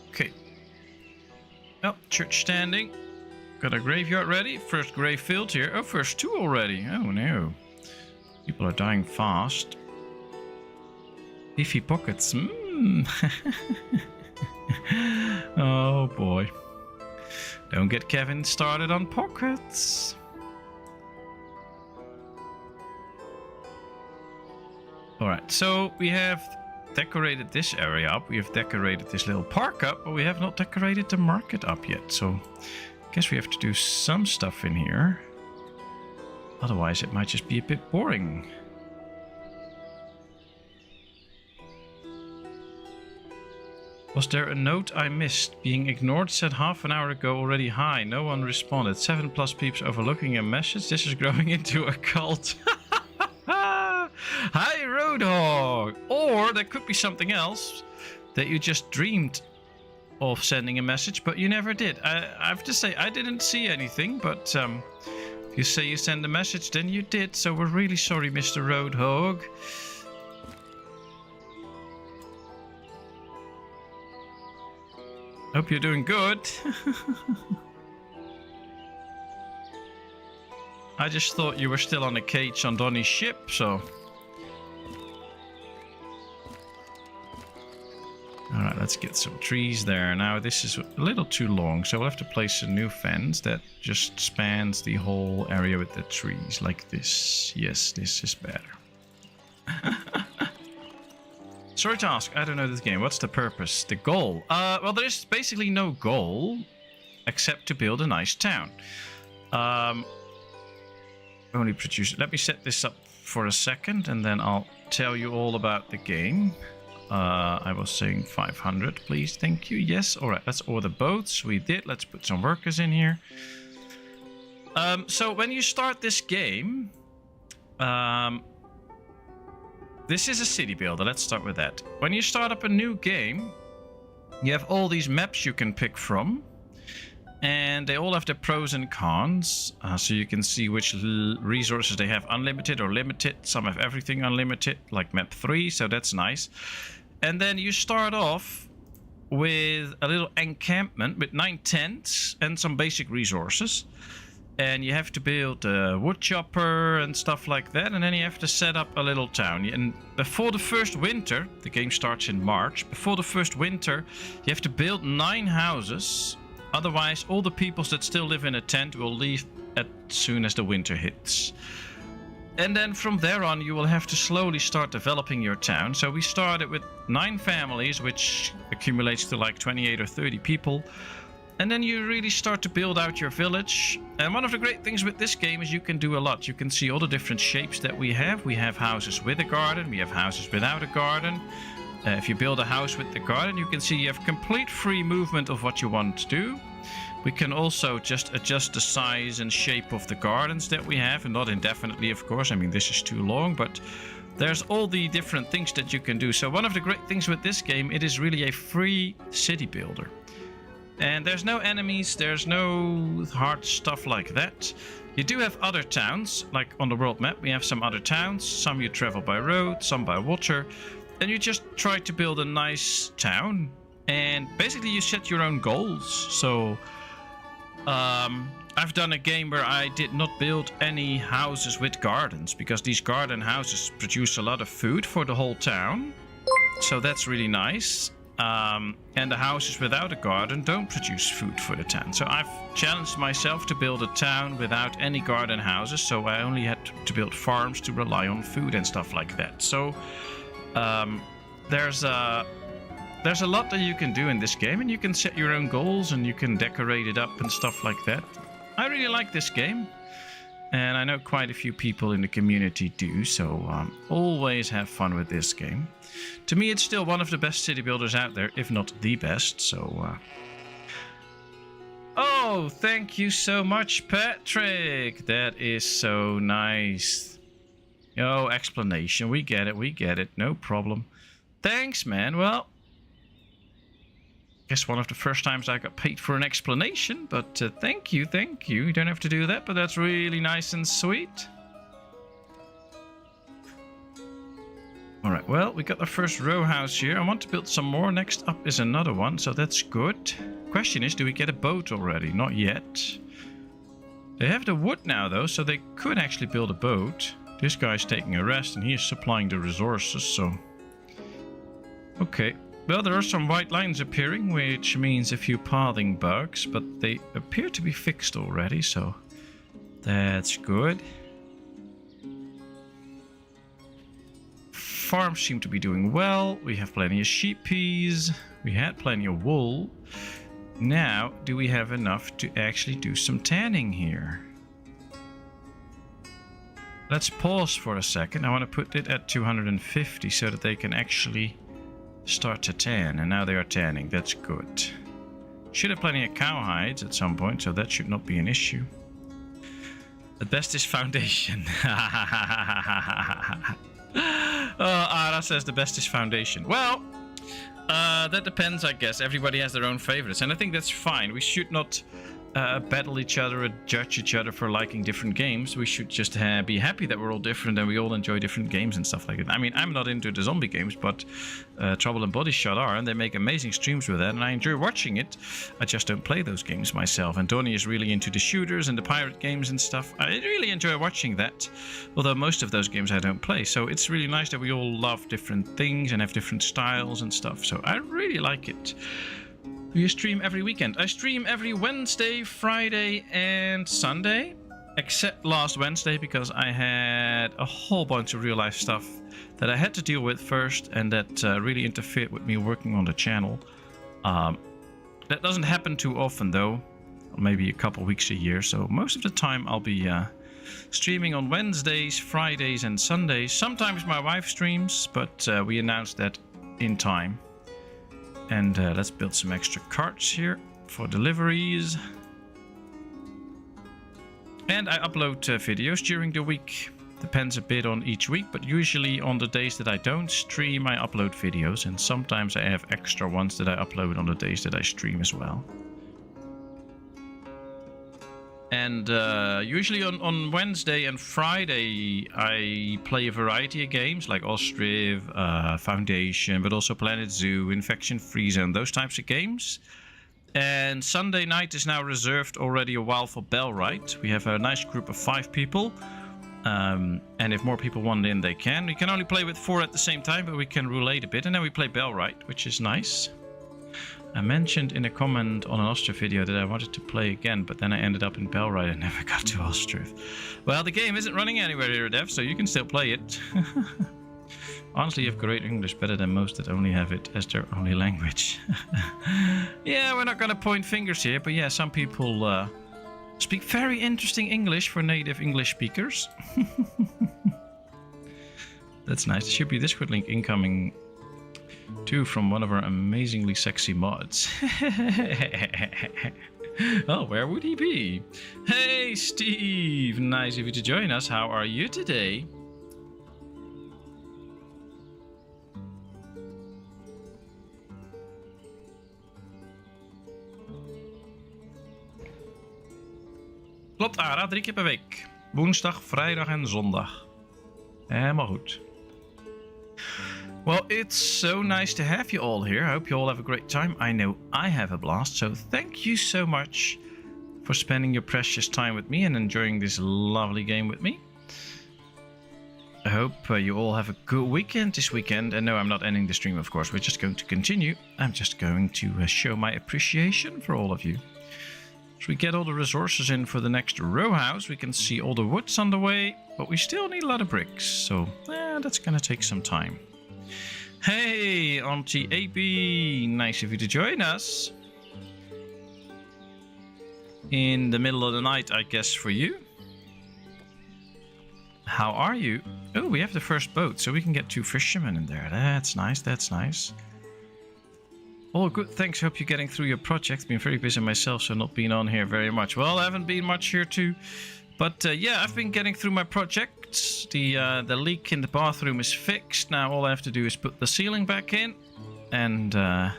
Okay. Oh, church standing. Got a graveyard ready. First grave filled here. Oh, first 2 already. Oh no. People are dying fast. Iffy pockets. Oh boy. Don't get Kevin started on pockets. Alright, so we have decorated this area up. We have decorated this little park up, but we have not decorated the market up yet. So I guess we have to do some stuff in here. Otherwise, it might just be a bit boring. Was there a note I missed? Being ignored said half an hour ago already. Hi, no one responded. 7+ peeps overlooking a message. This is growing into a cult. Hi, Roadhog! Or there could be something else that you just dreamed of sending a message, but you never did. I have to say, I didn't see anything, but if you say you send a message, then you did. So we're really sorry, Mr. Roadhog. Hope you're doing good. I just thought you were still on a cage on Donnie's ship, so... Alright, let's get some trees there. Now, this is a little too long, so we'll have to place a new fence that just spans the whole area with the trees, like this. Yes, this is better. Sorry to ask, I don't know this game. What's the purpose? The goal? Well, there's basically no goal, except to build a nice town. Only produce... Let me set this up for a second, and then I'll tell you all about the game. I was saying 500, please. Thank you. Yes. All right. Let's order boats. We did. Let's put some workers in here. So when you start this game, this is a city builder. Let's start with that. When you start up a new game, you have all these maps you can pick from. And they all have their pros and cons. So you can see which resources they have unlimited or limited. Some have everything unlimited, like map 3. So that's nice. And then you start off with a little encampment with 9 tents and some basic resources. And you have to build a wood chopper and stuff like that. And then you have to set up a little town. And before the first winter, the game starts in March. Before the first winter, you have to build 9 houses. Otherwise, all the peoples that still live in a tent will leave as soon as the winter hits. And then from there on, you will have to slowly start developing your town. So we started with 9 families, which accumulates to like 28 or 30 people. And then you really start to build out your village. And one of the great things with this game is you can do a lot. You can see all the different shapes that we have. We have houses with a garden. We have houses without a garden. If you build a house with the garden, you can see you have complete free movement of what you want to do. We can also just adjust the size and shape of the gardens that we have, and not indefinitely, of course. I mean, this is too long, but there's all the different things that you can do. So one of the great things with this game, it is really a free city builder. And there's no enemies, there's no hard stuff like that. You do have other towns, like on the world map, we have some other towns. Some you travel by road, some by water. And you just try to build a nice town. And basically you set your own goals. So I've done a game where I did not build any houses with gardens, because these garden houses produce a lot of food for the whole town. So that's really nice. And the houses without a garden don't produce food for the town. So I've challenged myself to build a town without any garden houses. So I only had to build farms to rely on food and stuff like that. So there's a lot that you can do in this game, and you can set your own goals and you can decorate it up and stuff like that. I really like this game, and I know quite a few people in the community do, so always have fun with this game. To me, it's still one of the best city builders out there, if not the best, so... Oh, thank you so much, Patrick! That is so nice. Oh, explanation. We get it, no problem. Thanks, man. Well, guess one of the first times I got paid for an explanation, but thank you. You don't have to do that, but that's really nice and sweet. Alright, well, we got the first row house here. I want to build some more. Next up is another one, so that's good. Question is, do we get a boat already? Not yet. They have the wood now, though, so they could actually build a boat. This guy's taking a rest, and he is supplying the resources, so... Okay. Well, there are some white lines appearing, which means a few pathing bugs, but they appear to be fixed already, so that's good. farms seem to be doing well. We have plenty of sheep peas. We had plenty of wool. Now, do we have enough to actually do some tanning here? Let's pause for a second. I want to put it at 250 so that they can actually start to tan. And now they are tanning. That's good. Should have plenty of cow hides at some point, so that should not be an issue. The best is foundation. Ara says the best is foundation. Well, that depends, I guess. Everybody has their own favorites, and I think that's fine. We should not battle each other or judge each other for liking different games. We should just be happy that we're all different and we all enjoy different games and stuff like that. I mean, I'm not into the zombie games, but Trouble and Body Shot are, and they make amazing streams with that, and I enjoy watching it. I just don't play those games myself. And Donnie is really into the shooters and the pirate games and stuff. I really enjoy watching that, although most of those games I don't play. So it's really nice that we all love different things and have different styles and stuff. So I really like it. Do you stream every weekend? I stream every Wednesday, Friday, and Sunday. Except last Wednesday, because I had a whole bunch of real life stuff that I had to deal with first, and that really interfered with me working on the channel. That doesn't happen too often, though. Maybe a couple weeks a year. So most of the time I'll be streaming on Wednesdays, Fridays, and Sundays. Sometimes my wife streams, but we announced that in time. And let's build some extra carts here for deliveries. And I upload videos during the week. Depends a bit on each week, but usually on the days that I don't stream, I upload videos. And sometimes I have extra ones that I upload on the days that I stream as well. And usually on Wednesday and Friday, I play a variety of games like Ostriv, Foundation, but also Planet Zoo, Infection Free Zone, those types of games. And Sunday night is now reserved already a while for Bellrite. We have a nice group of 5 people. And if more people want in, they can. We can only play with 4 at the same time, but we can roulette a bit. And then we play Bellrite, which is nice. I mentioned in a comment on an Ostriv video that I wanted to play again, but then I ended up in Bellrite and never got to Ostriv. Well, the game isn't running anywhere here, Dev, so you can still play it. Honestly, you have great English, better than most that only have it as their only language. Yeah, we're not going to point fingers here, but yeah, some people speak very interesting English for native English speakers. That's nice. There should be Discord link incoming too from one of our amazingly sexy mods. Oh, where would he be? Hey, Steve! Nice of you to join us. How are you today? Klopt, Ara. 3 keer per week. Woensdag, vrijdag en zondag. Helemaal goed. Well, it's so nice to have you all here. I hope you all have a great time. I know I have a blast, so thank you so much for spending your precious time with me and enjoying this lovely game with me. I hope you all have a good weekend this weekend. And no, I'm not ending the stream, of course. We're just going to continue. I'm just going to show my appreciation for all of you. As we get all the resources in for the next row house, we can see all the wood's on the way, but we still need a lot of bricks, so that's gonna take some time. Hey, Auntie AB, nice of you to join us. In the middle of the night, I guess, for you. How are you? Oh, we have the first boat, so we can get 2 fishermen in there. That's nice, that's nice. All good, thanks. Hope you're getting through your project. Been very busy myself, so not been on here very much. Well, I haven't been much here too. But yeah, I've been getting through my projects. The leak in the bathroom is fixed. Now all I have to do is put the ceiling back in. And I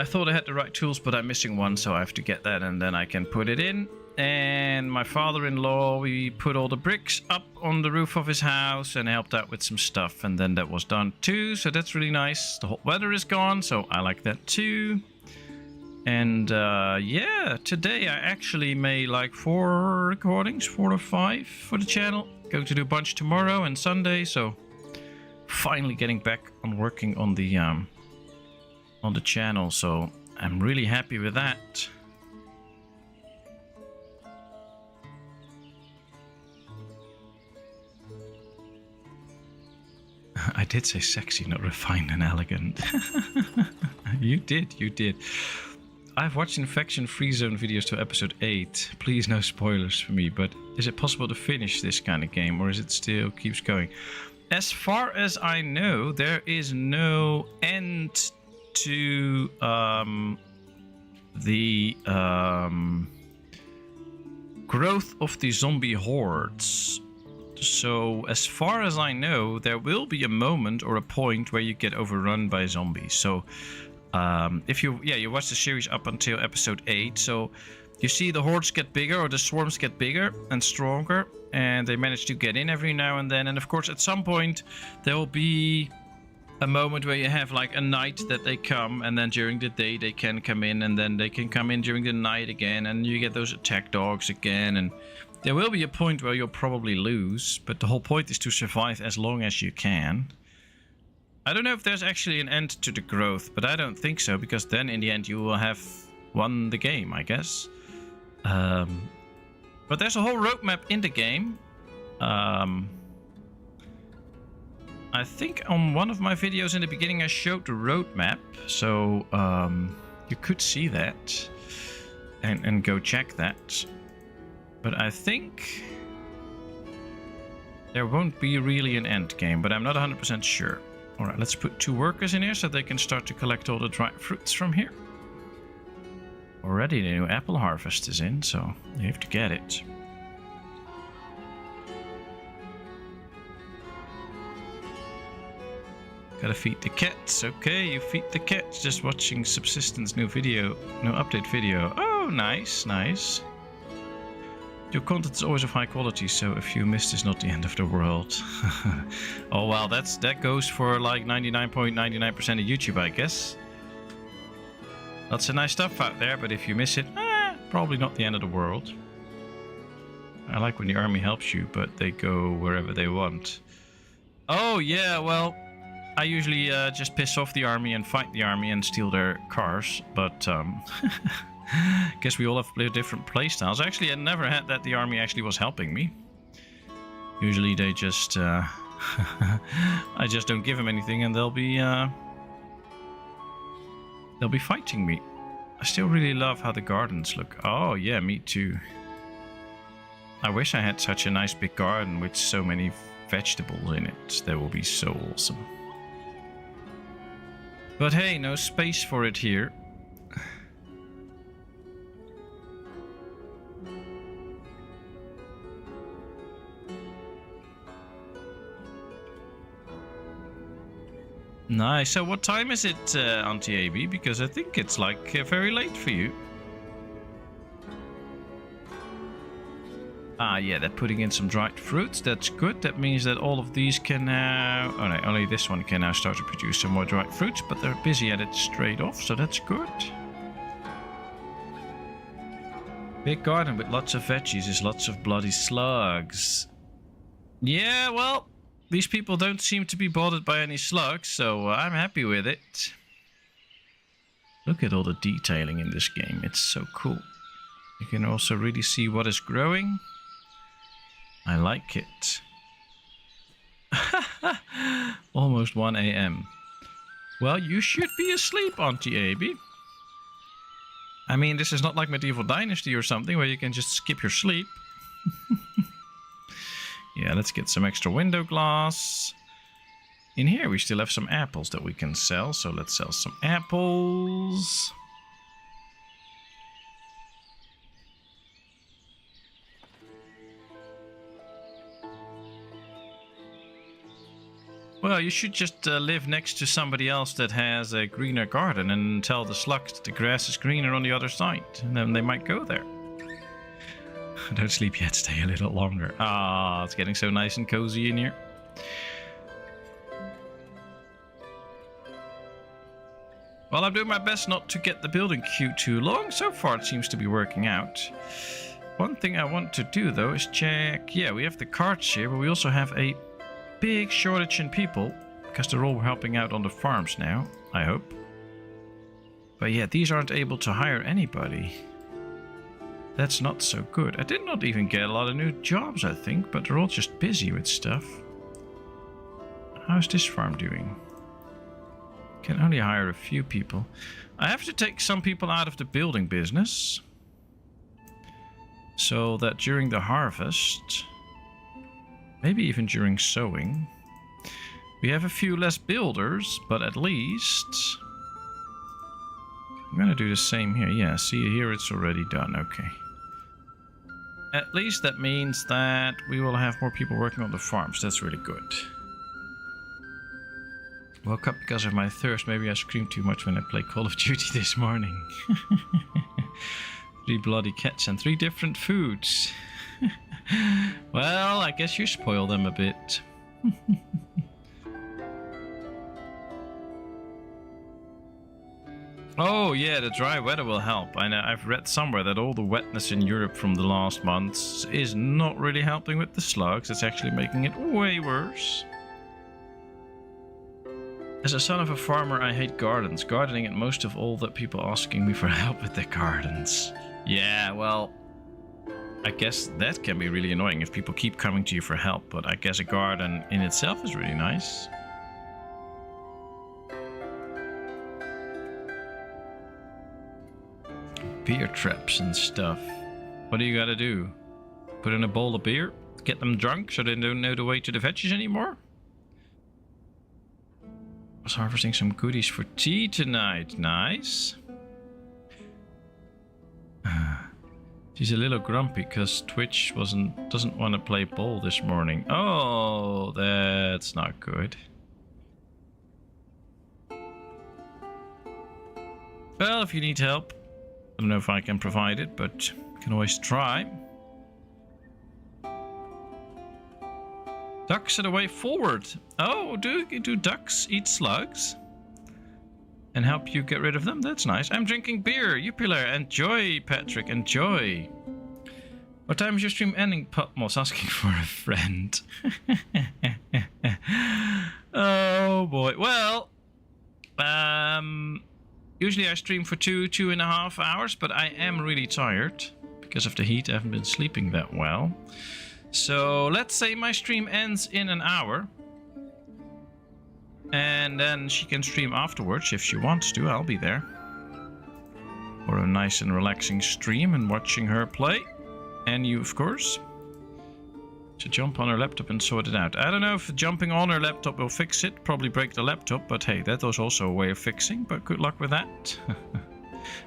thought I had the right tools, but I'm missing one, so I have to get that and then I can put it in. And my father-in-law, we put all the bricks up on the roof of his house and helped out with some stuff, and then that was done too, so that's really nice. The hot weather is gone, so I like that too. And yeah, today I actually made like 4 recordings, 4 or 5 for the channel. Going to do a bunch tomorrow and Sunday, so finally getting back on working on the channel, so I'm really happy with that. I did say sexy, not refined and elegant. You did. I've watched Infection Free Zone videos to episode 8. Please no spoilers for me, but is it possible to finish this kind of game, or is it still keeps going? As far as I know, there is no end to the growth of the zombie hordes. So as far as I know, there will be a moment or a point where you get overrun by zombies. So if you watch the series up until episode 8, so you see the hordes get bigger, or the swarms get bigger and stronger, and they manage to get in every now and then. And of course, at some point, there will be a moment where you have like a night that they come, and then during the day they can come in, and then they can come in during the night again, and you get those attack dogs again. And there will be a point where you'll probably lose, but the whole point is to survive as long as you can. I don't know if there's actually an end to the growth, but I don't think so, because then in the end you will have won the game, I guess. But there's a whole roadmap in the game. I think on one of my videos in the beginning I showed the roadmap, so you could see that and go check that. But I think there won't be really an end game, but I'm not 100% sure. Alright, let's put 2 workers in here so they can start to collect all the dried fruits from here. Already the new apple harvest is in, so you have to get it. Gotta feed the cats. Okay, you feed the cats. Just watching Subsistence new update video. Oh, nice. Your content is always of high quality, so if you missed is not the end of the world. Oh well, that goes for like 99.99% of YouTube, I guess. Lots of nice stuff out there, but if you miss it, probably not the end of the world. I like when the army helps you, but they go wherever they want. Oh yeah, well, I usually just piss off the army and fight the army and steal their cars, but guess we all have different playstyles. Actually, I never had that the army actually was helping me. Usually they just I just don't give them anything and they'll be fighting me. I still really love how the gardens look. Oh yeah, me too. I wish I had such a nice big garden with so many vegetables in it. That would be so awesome. But hey, no space for it here. Nice. So what time is it, Auntie AB? Because I think it's like very late for you. Ah, yeah, they're putting in some dried fruits. That's good. That means that all of these can now... Oh no, only this one can now start to produce some more dried fruits, but they're busy at it straight off, so that's good. Big garden with lots of veggies is lots of bloody slugs. Yeah, well... These people don't seem to be bothered by any slugs, so I'm happy with it. Look at all the detailing in this game. It's so cool. You can also really see what is growing. I like it. Almost 1 AM. Well, you should be asleep, Auntie AB. I mean, this is not like Medieval Dynasty or something where you can just skip your sleep. Yeah, let's get some extra window glass. In here we still have some apples that we can sell, so let's sell some apples. Well, you should just live next to somebody else that has a greener garden and tell the slugs the grass is greener on the other side, and then they might go there. Don't sleep yet, stay a little longer. Ah, it's getting so nice and cozy in here. Well, I'm doing my best not to get the building queue too long. So far it seems to be working out. One thing I want to do though is check... Yeah, we have the carts here, but we also have a big shortage in people. Because they're all helping out on the farms now, I hope. But yeah, these aren't able to hire anybody. That's not so good. I did not even get a lot of new jobs, I think, but they're all just busy with stuff. How's this farm doing? Can only hire a few people. I have to take some people out of the building business, so that during the harvest, maybe even during sowing, we have a few less builders, but at least... I'm gonna do the same here. Yeah, see here it's already done. Okay. At least that means that we will have more people working on the farms. That's really good. Woke up because of my thirst. Maybe I screamed too much when I played Call of Duty this morning. 3 bloody cats and 3 different foods. Well, I guess you spoil them a bit. Oh yeah, the dry weather will help. I know I've read somewhere that all the wetness in Europe from the last months is not really helping with the slugs. It's actually making it way worse. As a son of a farmer, I hate gardens. Gardening and most of all that people asking me for help with their gardens. Yeah, well, I guess that can be really annoying if people keep coming to you for help, but I guess a garden in itself is really nice. Beer traps and stuff. What do you gotta do? Put in a bowl of beer? Get them drunk so they don't know the way to the veggies anymore? I was harvesting some goodies for tea tonight. Nice. She's a little grumpy because Twitch doesn't want to play ball this morning. Oh, that's not good. Well, if you need help, I don't know if I can provide it, but you can always try. Ducks are the way forward. Oh, do ducks eat slugs? And help you get rid of them? That's nice. I'm drinking beer. You pillar. Enjoy, Patrick. Enjoy. What time is your stream ending? Patmos asking for a friend. Oh boy. Well, usually I stream for 2.5 hours, but I am really tired because of the heat. I haven't been sleeping that well. So let's say my stream ends in an hour. And then she can stream afterwards if she wants to. I'll be there for a nice and relaxing stream and watching her play. And you, of course. So jump on her laptop and sort it out. I don't know if jumping on her laptop will fix it. Probably break the laptop, but hey, that was also a way of fixing. But good luck with that.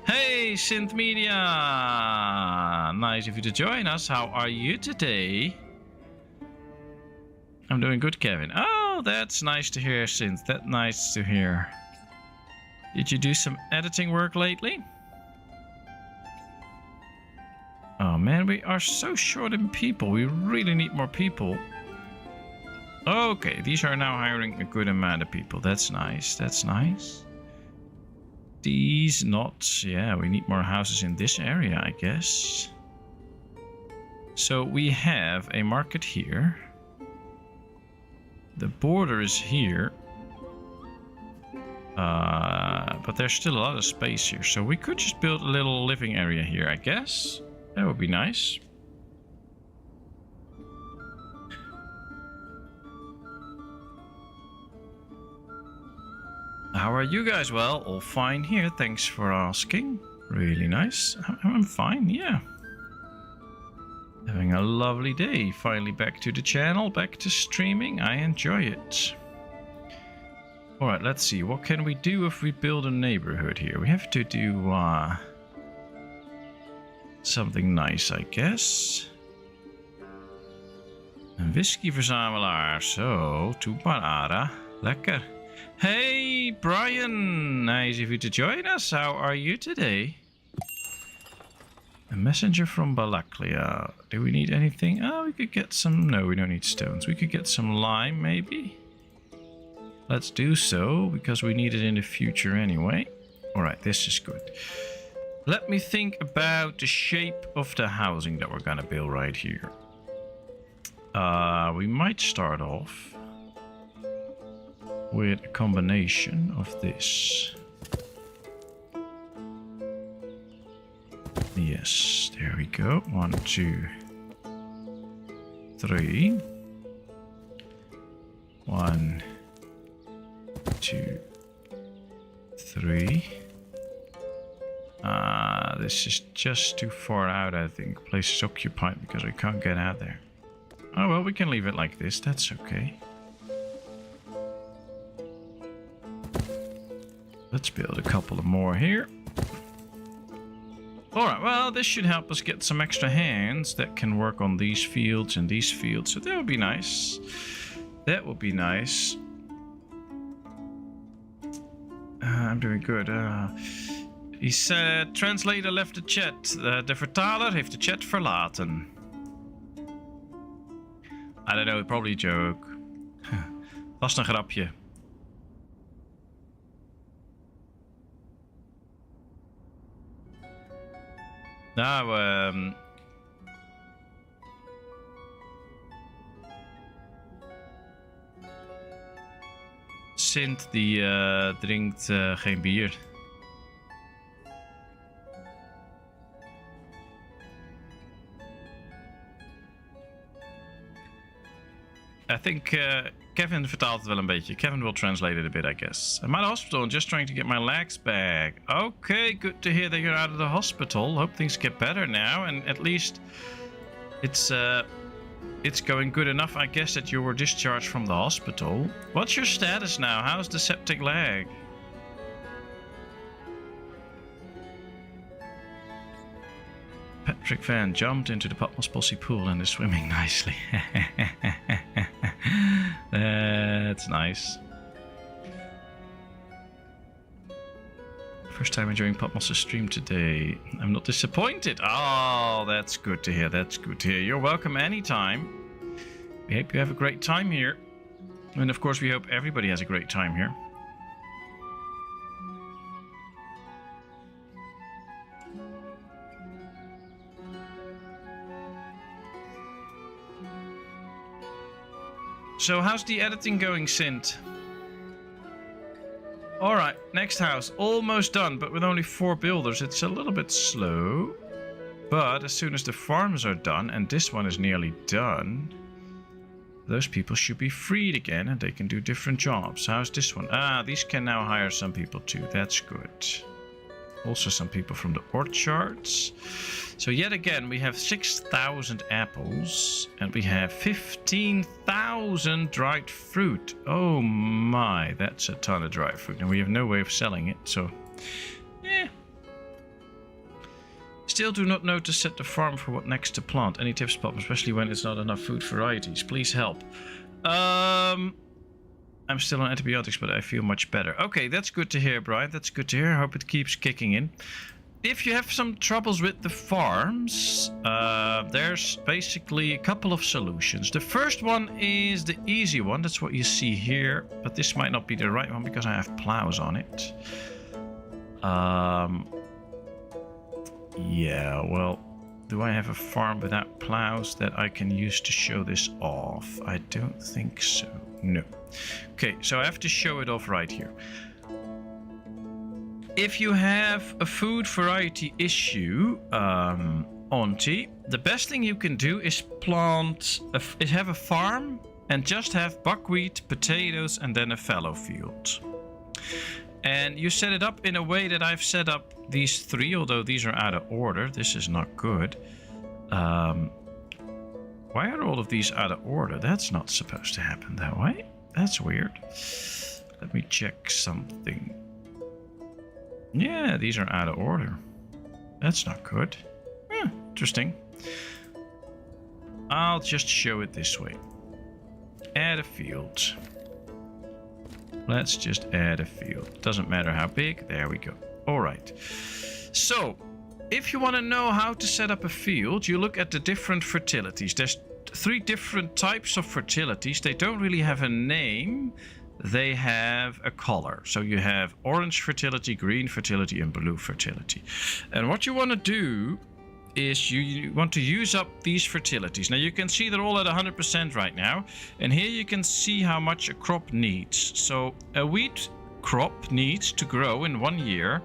Hey, Synth Media! Nice of you to join us. How are you today? I'm doing good, Kevin. Oh, that's nice to hear, Synth. That's nice to hear. Did you do some editing work lately? Oh man, we are so short in people. We really need more people. Okay, these are now hiring a good amount of people. That's nice. That's nice. These not... Yeah, we need more houses in this area, I guess. So we have a market here. The border is here. But there's still a lot of space here. So we could just build a little living area here, I guess. That would be nice. How are you guys? Well, all fine here. Thanks for asking. Really nice. I'm fine, yeah. Having a lovely day. Finally back to the channel, back to streaming. I enjoy it. Alright, let's see. What can we do if we build a neighborhood here? We have to do something nice, I guess. Een whiskyverzamelaar. Zo, toeparada. Lekker. Hey, Brian. Nice of you to join us. How are you today? A messenger from Balaklia. Do we need anything? Oh, we could get some... No, we don't need stones. We could get some lime, maybe. Let's do so, because we need it in the future anyway. Alright, this is good. Let me think about the shape of the housing that we're gonna build right here. We might start off with a combination of this. Yes, there we go. 1, 2, 3. 1, 2, 3. This is just too far out, I think. Place is occupied because we can't get out there. Oh well, we can leave it like this. That's okay. Let's build a couple of more here. Alright, well, this should help us get some extra hands that can work on these fields and these fields. So that would be nice. That would be nice. I'm doing good. He said, translator left de chat. De vertaler heeft de chat verlaten. I don't know, probably a joke. Vast een grapje. Nou, Sint die drinkt geen bier. I think Kevin vertaalt het wel een beetje. Kevin will translate it a bit, I guess. I'm at the hospital and just trying to get my legs back. Okay, good to hear that you're out of the hospital. Hope things get better now, and at least it's going good enough, I guess, that you were discharged from the hospital. What's your status now? How's the septic leg? Patrick Van jumped into the PatmosIV pool and is swimming nicely. That's nice. First time enjoying Patmos' stream today. I'm not disappointed. Oh, that's good to hear. That's good to hear. You're welcome anytime. We hope you have a great time here. And of course, we hope everybody has a great time here. So how's the editing going, Sint? Alright, next house. Almost done, but with only 4 builders, it's a little bit slow. But as soon as the farms are done, and this one is nearly done, those people should be freed again, and they can do different jobs. How's this one? Ah, these can now hire some people too. That's good. Also some people from the orchards. So yet again, we have 6,000 apples, and we have 15,000 dried fruit. Oh my, that's a ton of dried fruit, and we have no way of selling it, so yeah. Still do not know to set the farm for what next to plant. Any tips, Pop, especially when it's not enough food varieties? Please help. I'm still on antibiotics, but I feel much better. Okay, that's good to hear, Brian. That's good to hear. I hope it keeps kicking in. If you have some troubles with the farms, there's basically a couple of solutions. The first one is the easy one. That's what you see here. But this might not be the right one because I have plows on it. Yeah, well, do I have a farm without plows that I can use to show this off? I don't think so. No. Okay, so I have to show it off right here. If you have a food variety issue, Auntie, the best thing you can do is have a farm and just have buckwheat, potatoes, and then a fallow field. And you set it up in a way that I've set up these 3, although these are out of order. This is not good. Why are all of these out of order? That's not supposed to happen that way. That's weird. Let me check something. Yeah, these are out of order. That's not good. Interesting. I'll just show it this way. Add a field. Let's just add a field. Doesn't matter how big. There we go. All right. So, if you want to know how to set up a field, you look at the different fertilities. There's 3 different types of fertilities. They don't really have a name. They have a color. So you have orange fertility, green fertility, and blue fertility. And what you want to do is you want to use up these fertilities. Now you can see they're all at 100% right now. And here you can see how much a crop needs. So a wheat crop needs to grow in 1 year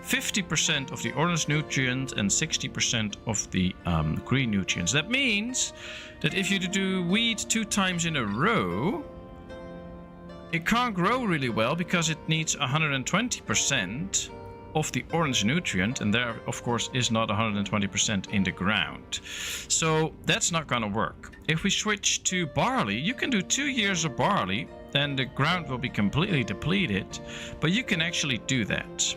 50% of the orange nutrients and 60% of the green nutrients. That means that if you do wheat 2 times in a row, it can't grow really well because it needs 120% of the orange nutrient, and there of course is not 120% in the ground. So that's not gonna work. If we switch to barley, you can do 2 years of barley, then the ground will be completely depleted, but you can actually do that.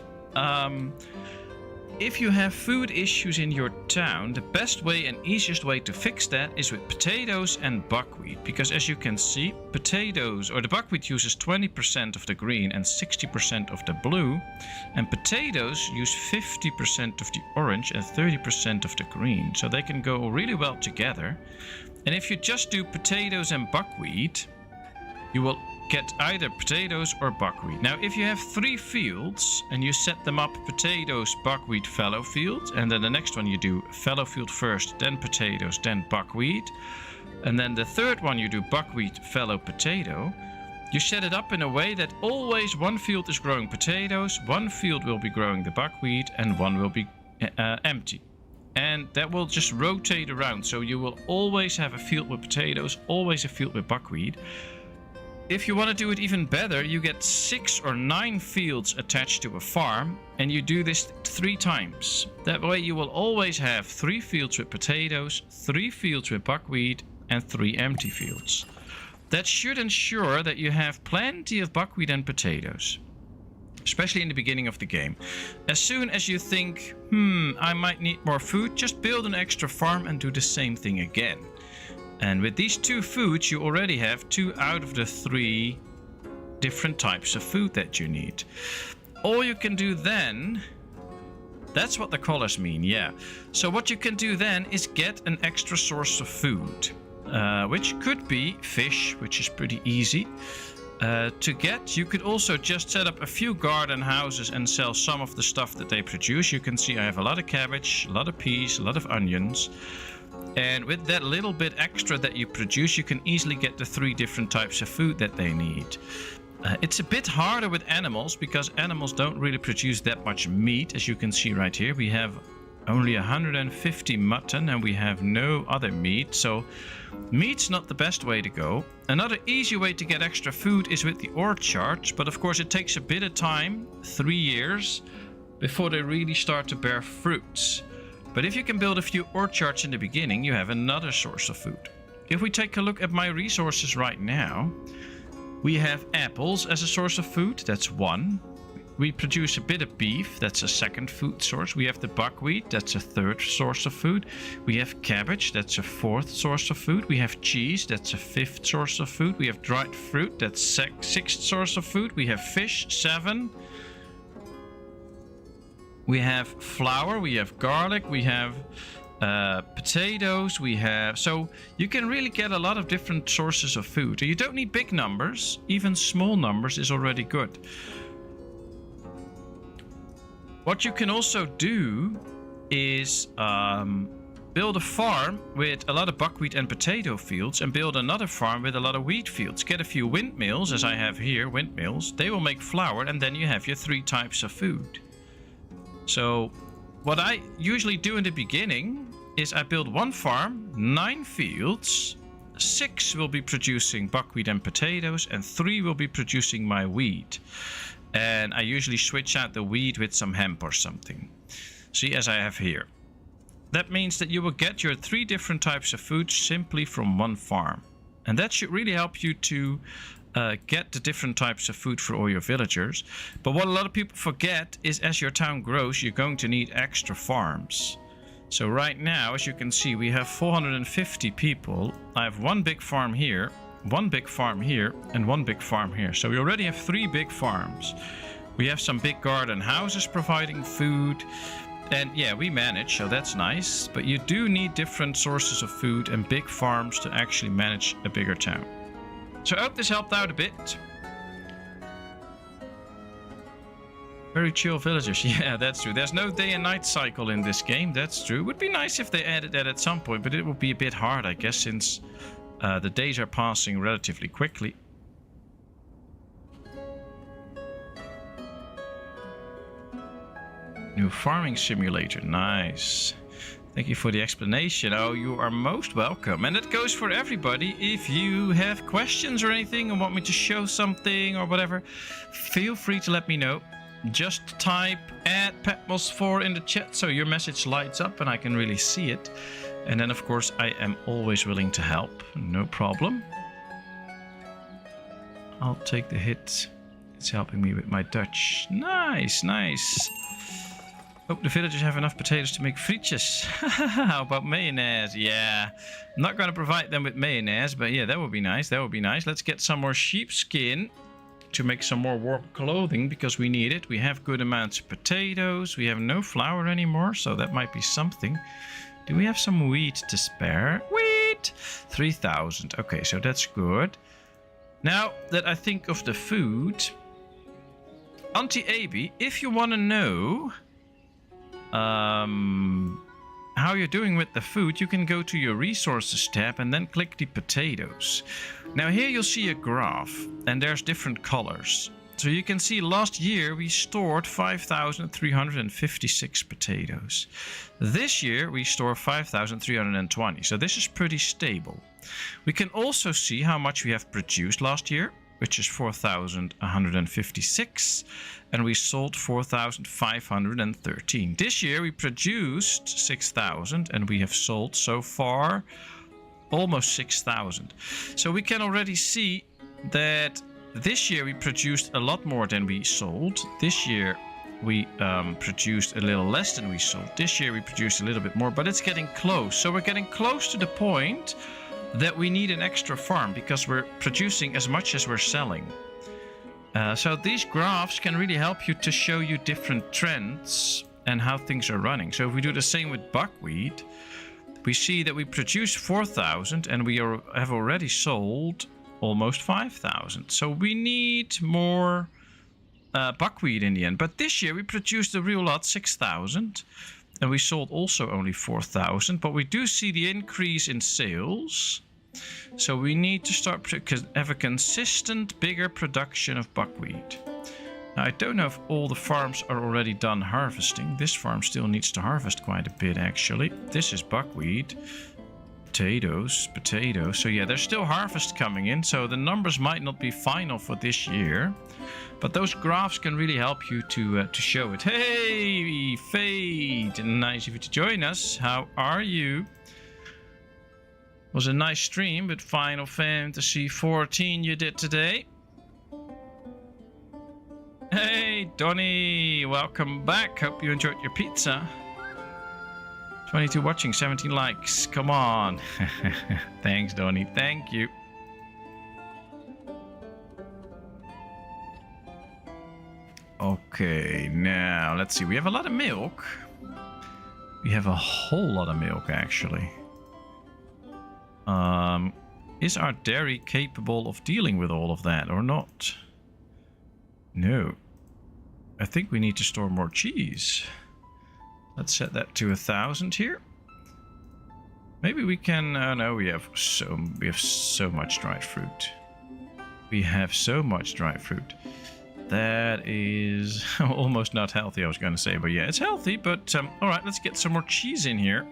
If you have food issues in your town, the best way and easiest way to fix that is with potatoes and buckwheat, because as you can see, potatoes, or the buckwheat uses 20% of the green and 60% of the blue, and potatoes use 50% of the orange and 30% of the green, so they can go really well together. And if you just do potatoes and buckwheat, you will get either potatoes or buckwheat. Now, if you have 3 fields and you set them up potatoes, buckwheat, fallow field, and then the next one you do fallow field first, then potatoes, then buckwheat, and then the third one you do buckwheat, fallow, potato, you set it up in a way that always one field is growing potatoes, one field will be growing the buckwheat, and one will be empty. And that will just rotate around, so you will always have a field with potatoes, always a field with buckwheat. If you want to do it even better, you get 6 or 9 fields attached to a farm, and you do this 3 times. That way you will always have 3 fields with potatoes, 3 fields with buckwheat, and 3 empty fields. That should ensure that you have plenty of buckwheat and potatoes, especially in the beginning of the game. As soon as you think, I might need more food, just build an extra farm and do the same thing again. And with these 2 foods, you already have 2 out of the 3 different types of food that you need. All you can do then, that's what the colors mean, yeah. So what you can do then is get an extra source of food, which could be fish, which is pretty easy to get. You could also just set up a few garden houses and sell some of the stuff that they produce. You can see I have a lot of cabbage, a lot of peas, a lot of onions. And with that little bit extra that you produce, you can easily get the 3 different types of food that they need. It's a bit harder with animals because animals don't really produce that much meat. As you can see right here, we have only 150 mutton and we have no other meat. So meat's not the best way to go. Another easy way to get extra food is with the orchards. But of course it takes a bit of time, 3 years, before they really start to bear fruits. But if you can build a few orchards in the beginning, you have another source of food. If we take a look at my resources right now, we have apples as a source of food, that's 1. We produce a bit of beef, that's a 2nd food source. We have the buckwheat, that's a 3rd source of food. We have cabbage, that's a 4th source of food. We have cheese, that's a 5th source of food. We have dried fruit, that's 6th source of food. We have fish, 7. We have flour, we have garlic, we have potatoes, we have... So you can really get a lot of different sources of food. You don't need big numbers, even small numbers is already good. What you can also do is build a farm with a lot of buckwheat and potato fields and build another farm with a lot of wheat fields. Get a few windmills, as I have here, windmills. They will make flour and then you have your 3 types of food. So what I usually do in the beginning is I build 1 farm, 9 fields, 6 will be producing buckwheat and potatoes, and 3 will be producing my wheat. And I usually switch out the wheat with some hemp or something. See, as I have here. That means that you will get your 3 different types of food simply from 1 farm. And that should really help you to get the different types of food for all your villagers. But what a lot of people forget is as your town grows, you're going to need extra farms. So right now, as you can see, we have 450 people. I have 1 big farm here, 1 big farm here, and 1 big farm here. So we already have 3 big farms. We have some big garden houses providing food. And yeah, we manage, so that's nice. But you do need different sources of food and big farms to actually manage a bigger town. So I hope this helped out a bit. Very chill villagers. Yeah, that's true. There's no day and night cycle in this game. That's true. It would be nice if they added that at some point, but it would be a bit hard, I guess, since the days are passing relatively quickly. New farming simulator. Nice. Thank you for the explanation. Oh, you are most welcome. And that goes for everybody. If you have questions or anything and want me to show something or whatever, feel free to let me know. Just type @PatmosIV in the chat so your message lights up and I can really see it. And then, of course, I am always willing to help. No problem. I'll take the hit. It's helping me with my Dutch. Nice, nice. Hope the villagers have enough potatoes to make frietjes. How about mayonnaise? Yeah, I'm not going to provide them with mayonnaise, but yeah, that would be nice. That would be nice. Let's get some more sheepskin to make some more warm clothing because we need it. We have good amounts of potatoes. We have no flour anymore, so that might be something. Do we have some wheat to spare? Wheat! 3,000. Okay, so that's good. Now that I think of the food, Auntie Abby, if you want to know how you're doing with the food, you can go to your resources tab and then click the potatoes. Now here you'll see a graph and there's different colors. So you can see last year we stored 5,356 potatoes. This year we store 5,320. So this is pretty stable. We can also see how much we have produced last year, which is 4,156, and we sold 4,513. This year we produced 6,000 and we have sold so far almost 6,000. So we can already see that this year we produced a lot more than we sold. This year we produced a little less than we sold. This year we produced a little bit more, but it's getting close. So we're getting close to the point that we need an extra farm because we're producing as much as we're selling. So these graphs can really help you to show you different trends and how things are running. So if we do the same with buckwheat, we see that we produce 4,000 and we have already sold almost 5,000. So we need more buckwheat in the end. But this year we produced a real lot, 6,000. And we sold also only 4,000. But we do see the increase in sales. So we need to start have a consistent, bigger production of buckwheat. Now, I don't know if all the farms are already done harvesting. This farm still needs to harvest quite a bit, actually. This is buckwheat. Potatoes. So yeah, there's still harvest coming in. So the numbers might not be final for this year. But those graphs can really help you to show it. Hey, Fade. Nice of you to join us. How are you? Was a nice stream with Final Fantasy 14 you did today. Hey, Donnie. Welcome back. Hope you enjoyed your pizza. 22 watching, 17 likes. Come on. Thanks, Donnie. Thank you. Okay, now let's see. We have a lot of milk. We have a whole lot of milk, actually. Is our dairy capable of dealing with all of that or not? No. I think we need to store more cheese. Let's set that to 1,000 here. Maybe we can. No, we have so much dried fruit. We have so much dried fruit. That is almost not healthy, I was going to say, but yeah, it's healthy. But all right, let's get some more cheese in here.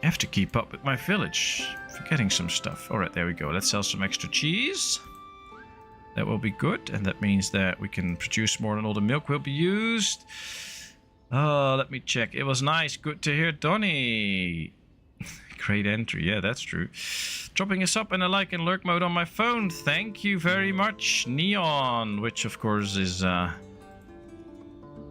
I have to keep up with my village. Forgetting some stuff. All right, there we go. Let's sell some extra cheese. That will be good, and that means that we can produce more and all the milk will be used. Oh, let me check. It was nice. Good to hear, Donnie. Great entry. Yeah, that's true. Dropping us up in a like and lurk mode on my phone. Thank you very much, Neon, which of course is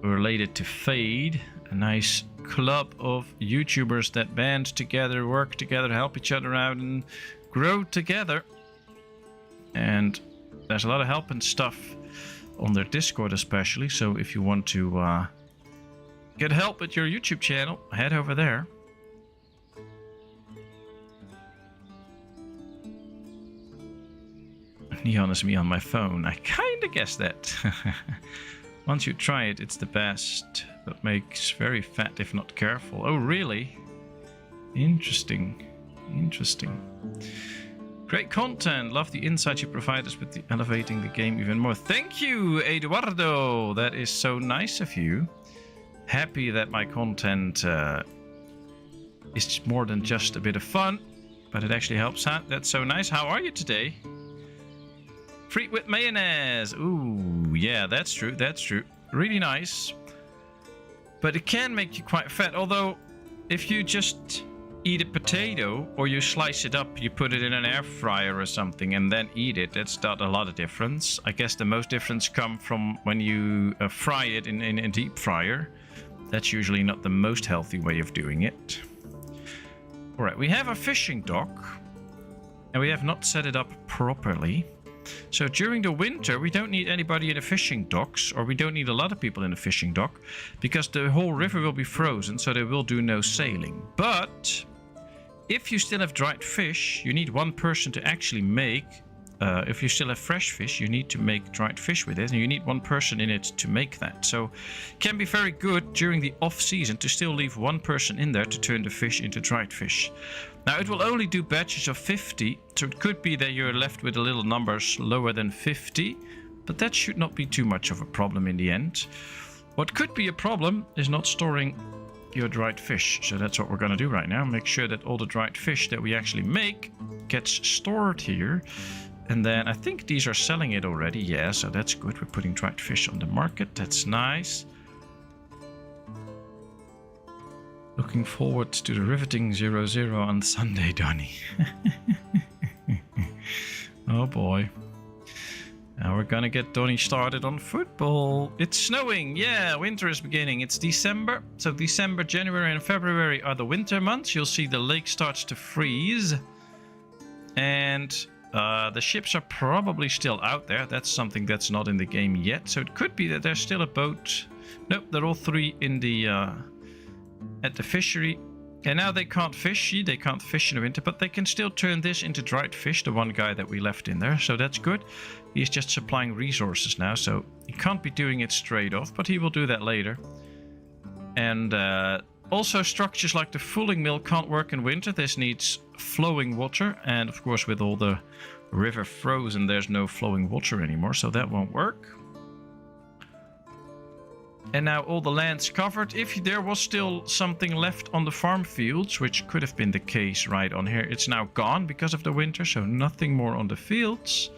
related to Fade. A nice club of YouTubers that band together, work together, help each other out, and grow together. And there's a lot of help and stuff on their Discord especially, so if you want to get help with your YouTube channel, head over there. Neon is me on my phone. I kinda guessed that. Once you try it, it's the best, but makes very fat if not careful. Oh, really? Interesting. Interesting. Great content. Love the insight you provide us with elevating the game even more. Thank you, Eduardo. That is so nice of you. happy that my content is more than just a bit of fun, but it actually helps out. That's so nice. How are you today? Free with mayonnaise. Ooh, yeah, that's true. That's true. Really nice. But it can make you quite fat. Although, if you just eat a potato or you slice it up, you put it in an air fryer or something and then eat it, that's not a lot of difference. I guess the most difference comes from when you fry it in a deep fryer. That's usually not the most healthy way of doing it. Alright, we have a fishing dock and we have not set it up properly. So during the winter, we don't need anybody in the fishing docks, or we don't need a lot of people in the fishing dock, because the whole river will be frozen, so they will do no sailing. But if you still have dried fish, you need one person to actually make. If you still have fresh fish, you need to make dried fish with it, and you need one person in it to make that. So it can be very good during the off season to still leave one person in there to turn the fish into dried fish. Now it will only do batches of 50, so it could be that you're left with a little numbers lower than 50, but that should not be too much of a problem in the end. What could be a problem is not storing your dried fish. So that's what we're going to do right now. Make sure that all the dried fish that we actually make gets stored here. And then I think these are selling it already. Yeah, so that's good. We're putting dried fish on the market. That's nice. Looking forward to the riveting 0-0 on Sunday, Donny. Oh boy. Now we're gonna get Donny started on football. It's snowing. Yeah, winter is beginning. It's December. So December, January and February are the winter months. You'll see the lake starts to freeze. And the ships are probably still out there. That's something that's not in the game yet. So it could be that there's still a boat. Nope, they're all three in the at the fishery. And now they can't fish. They can't fish in the winter, but they can still turn this into dried fish, the one guy that we left in there. So that's good. He's just supplying resources now, so he can't be doing it straight off, but he will do that later. And also structures like the fulling mill can't work in winter. This needs flowing water, and of course with all the river frozen, there's no flowing water anymore, so that won't work. And now all the land's covered. If there was still something left on the farm fields, which could have been the case right on here, it's now gone because of the winter, so nothing more on the fields.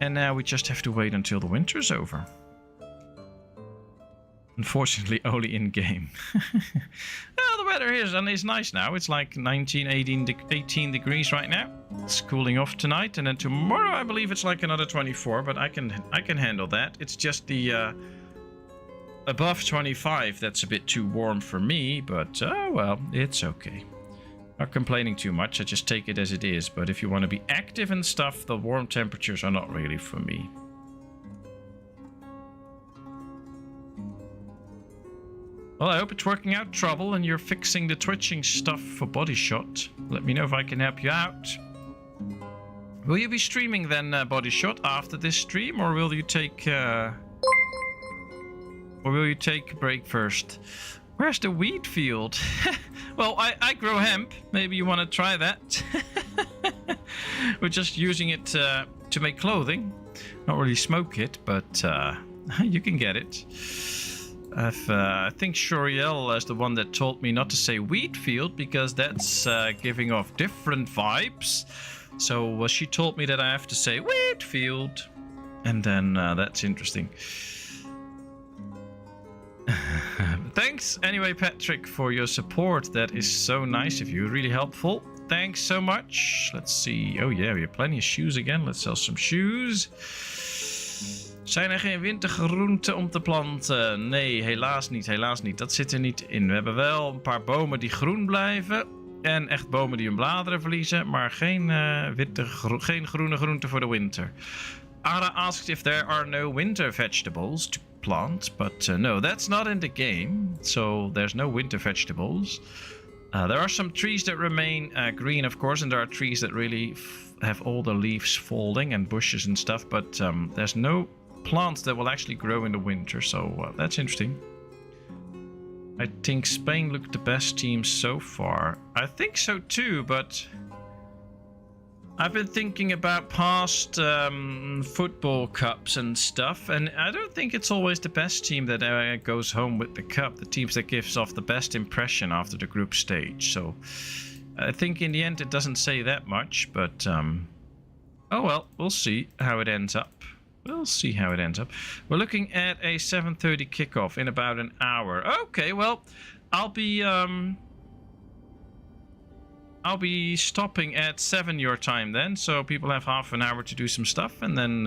And now we just have to wait until the winter's over. Unfortunately, only in-game. Well, the weather here is nice now. It's like 19, 18 degrees right now. It's cooling off tonight, and then tomorrow I believe it's like another 24, but I can handle that. It's just the above 25 that's a bit too warm for me, but well, it's okay. Not complaining too much, I just take it as it is. But if you want to be active and stuff, the warm temperatures are not really for me. Well, I hope it's working out, Trouble, and you're fixing the twitching stuff for Body Shot. Let me know if I can help you out. Will you be streaming then, Body Shot, after this stream, or will you take a break first? Where's the wheat field? Well, I grow hemp. Maybe you want to try that. We're just using it to make clothing. Not really smoke it, but you can get it. I think Shoriel is the one that told me not to say wheat field, because that's giving off different vibes. So she told me that I have to say wheat field. And then that's interesting. Thanks anyway, Patrick, for your support. That is so nice of you. Really helpful. Thanks so much. Let's see. Oh yeah, we have plenty of shoes again. Let's sell some shoes. Zijn er geen wintergroenten om te planten? Nee, helaas niet. Helaas niet. Dat zit er niet in. We hebben wel een paar bomen die groen blijven. En echt bomen die hun bladeren verliezen. Maar geen groene groenten voor de winter. Ara asked if there are no winter vegetables to plant, but no, that's not in the game, so there's no winter vegetables. There are some trees that remain green, of course, and there are trees that really have all the leaves folding and bushes and stuff, but there's no plants that will actually grow in the winter, so that's interesting. I think Spain looked the best team so far. I think so too, but I've been thinking about past football cups and stuff, and I don't think it's always the best team that goes home with the cup. The teams that gives off the best impression after the group stage. So I think in the end it doesn't say that much, but oh well, we'll see how it ends up. We'll see how it ends up. We're looking at a 7:30 kickoff in about an hour. Okay, well, I'll be stopping at 7 your time then, so people have half an hour to do some stuff, and then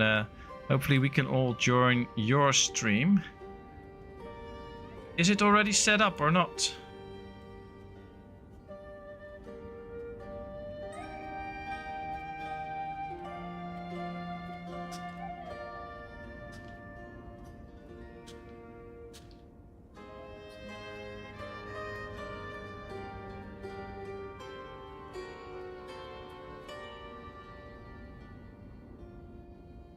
hopefully we can all join your stream. Is it already set up or not?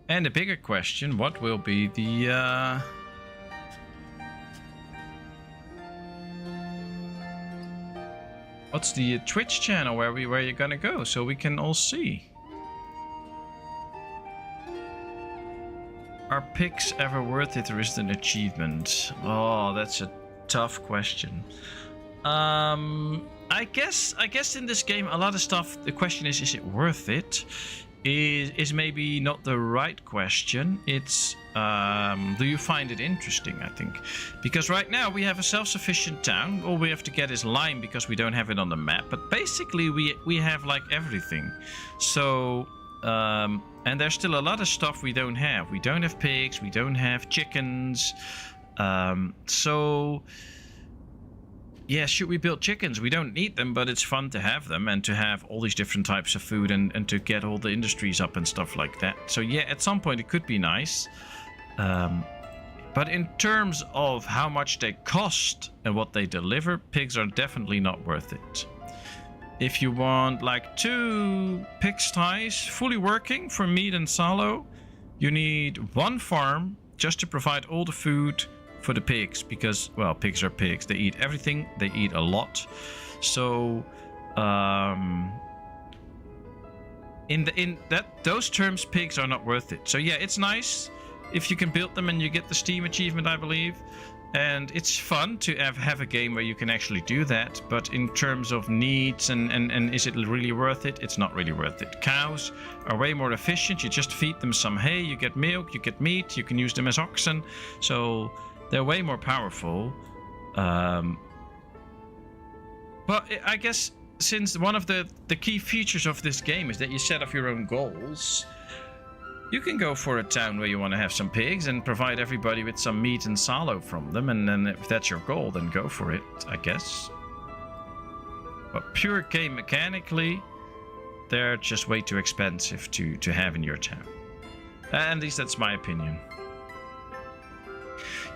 And a bigger question, what will be the what's the Twitch channel where you're gonna go so we can all see? Are picks ever worth it, or is it an achievement? Oh, that's a tough question. I guess in this game a lot of stuff, the question is it worth it? Is maybe not the right question. It's do you find it interesting, I think. Because right now we have a self-sufficient town. All we have to get is lime because we don't have it on the map. But basically we have like everything. So and there's still a lot of stuff we don't have. We don't have pigs, we don't have chickens. So yeah, should we build chickens? We don't need them, but it's fun to have them and to have all these different types of food and to get all the industries up and stuff like that. So yeah, at some point it could be nice. But in terms of how much they cost and what they deliver, pigs are definitely not worth it. If you want like 2 pigsties fully working for meat and sallow, you need 1 farm just to provide all the food for the pigs, because well, pigs are pigs. They eat everything. They eat a lot. So in those terms, pigs are not worth it. So yeah, it's nice if you can build them and you get the Steam achievement, I believe. And it's fun to have a game where you can actually do that. But in terms of needs and is it really worth it? It's not really worth it. Cows are way more efficient. You just feed them some hay, you get milk, you get meat, you can use them as oxen. So they're way more powerful. But I guess since one of the key features of this game is that you set up your own goals, you can go for a town where you want to have some pigs and provide everybody with some meat and sallow from them. And then if that's your goal, then go for it, I guess. But pure game mechanically, they're just way too expensive to have in your town. At least that's my opinion.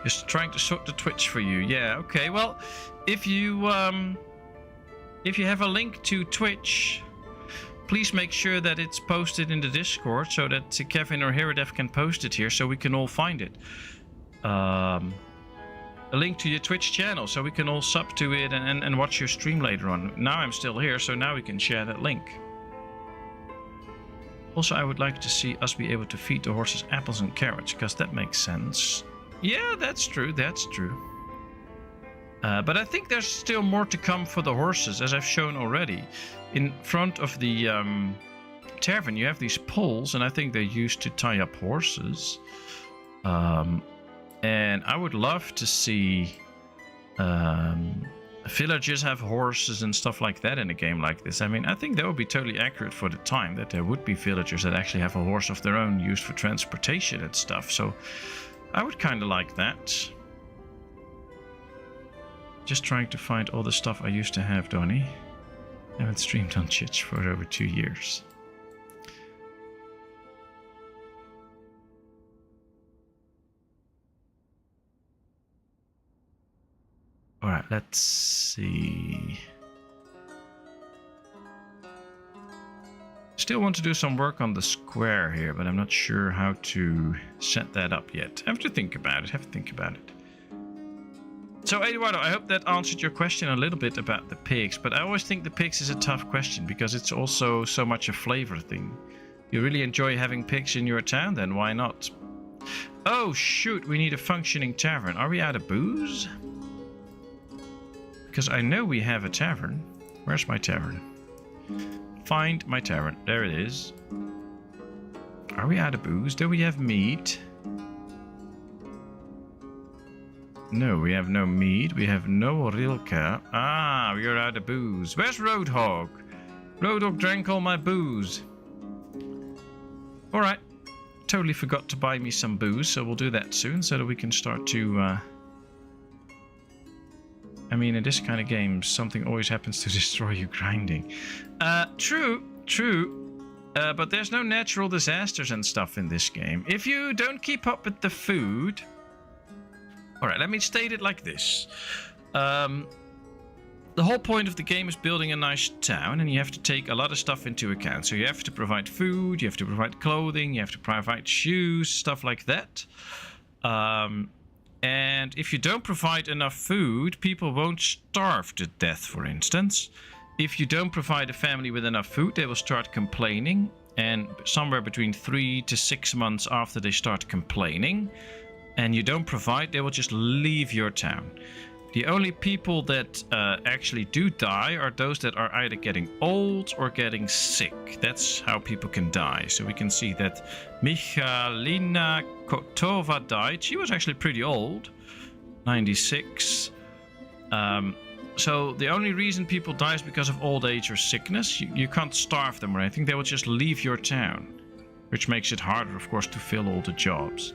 Just trying to sort the Twitch for you. Yeah, okay. Well, if you have a link to Twitch, please make sure that it's posted in the Discord so that Kevin or Herodef can post it here so we can all find it. A link to your Twitch channel so we can all sub to it and watch your stream later on. Now I'm still here, so now we can share that link. Also, I would like to see us be able to feed the horses apples and carrots, because that makes sense. Yeah, that's true, that's true. But I think there's still more to come for the horses, as I've shown already. In front of the tavern, you have these poles, and I think they're used to tie up horses. And I would love to see villagers have horses and stuff like that in a game like this. I mean, I think that would be totally accurate for the time, that there would be villagers that actually have a horse of their own used for transportation and stuff. So I would kind of like that. Just trying to find all the stuff I used to have, Donnie. I haven't streamed on Twitch for over 2 years. Alright, let's see. Still want to do some work on the square here, but I'm not sure how to set that up yet. Have to think about it, So Eduardo, I hope that answered your question a little bit about the pigs, but I always think the pigs is a tough question because it's also so much a flavor thing. You really enjoy having pigs in your town, then why not? Oh shoot, we need a functioning tavern. Are we out of booze? Because I know we have a tavern. Where's my tavern? Find my tavern. There it is. Are we out of booze? Do we have meat? No, we have no meat. We have no Rilka. Ah, we are out of booze. Where's Roadhog? Roadhog drank all my booze. Alright. Totally forgot to buy me some booze, so we'll do that soon so that we can start to... I mean, in this kind of game, something always happens to destroy you grinding. True. But there's no natural disasters and stuff in this game. If you don't keep up with the food... Alright, let me state it like this. The whole point of the game is building a nice town, and you have to take a lot of stuff into account. So you have to provide food, you have to provide clothing, you have to provide shoes, stuff like that. And if you don't provide enough food, people won't starve to death, for instance. If you don't provide a family with enough food, they will start complaining. And somewhere between 3 to 6 months after they start complaining, and you don't provide, they will just leave your town. The only people that actually do die are those that are either getting old or getting sick. That's how people can die. So we can see that Michalina Kotova died. She was actually pretty old, 96. So the only reason people die is because of old age or sickness. You can't starve them or anything. They will just leave your town, which makes it harder, of course, to fill all the jobs.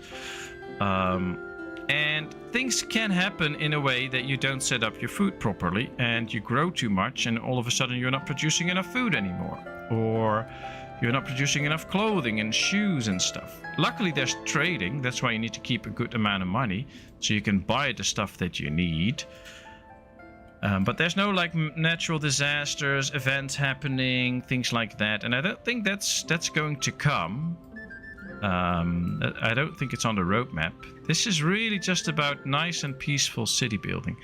And things can happen in a way that you don't set up your food properly and you grow too much and all of a sudden you're not producing enough food anymore. Or you're not producing enough clothing and shoes and stuff. Luckily there's trading, that's why you need to keep a good amount of money so you can buy the stuff that you need. But there's no like natural disasters, events happening, things like that. And I don't think that's going to come. I don't think it's on the roadmap. This is really just about nice and peaceful city building.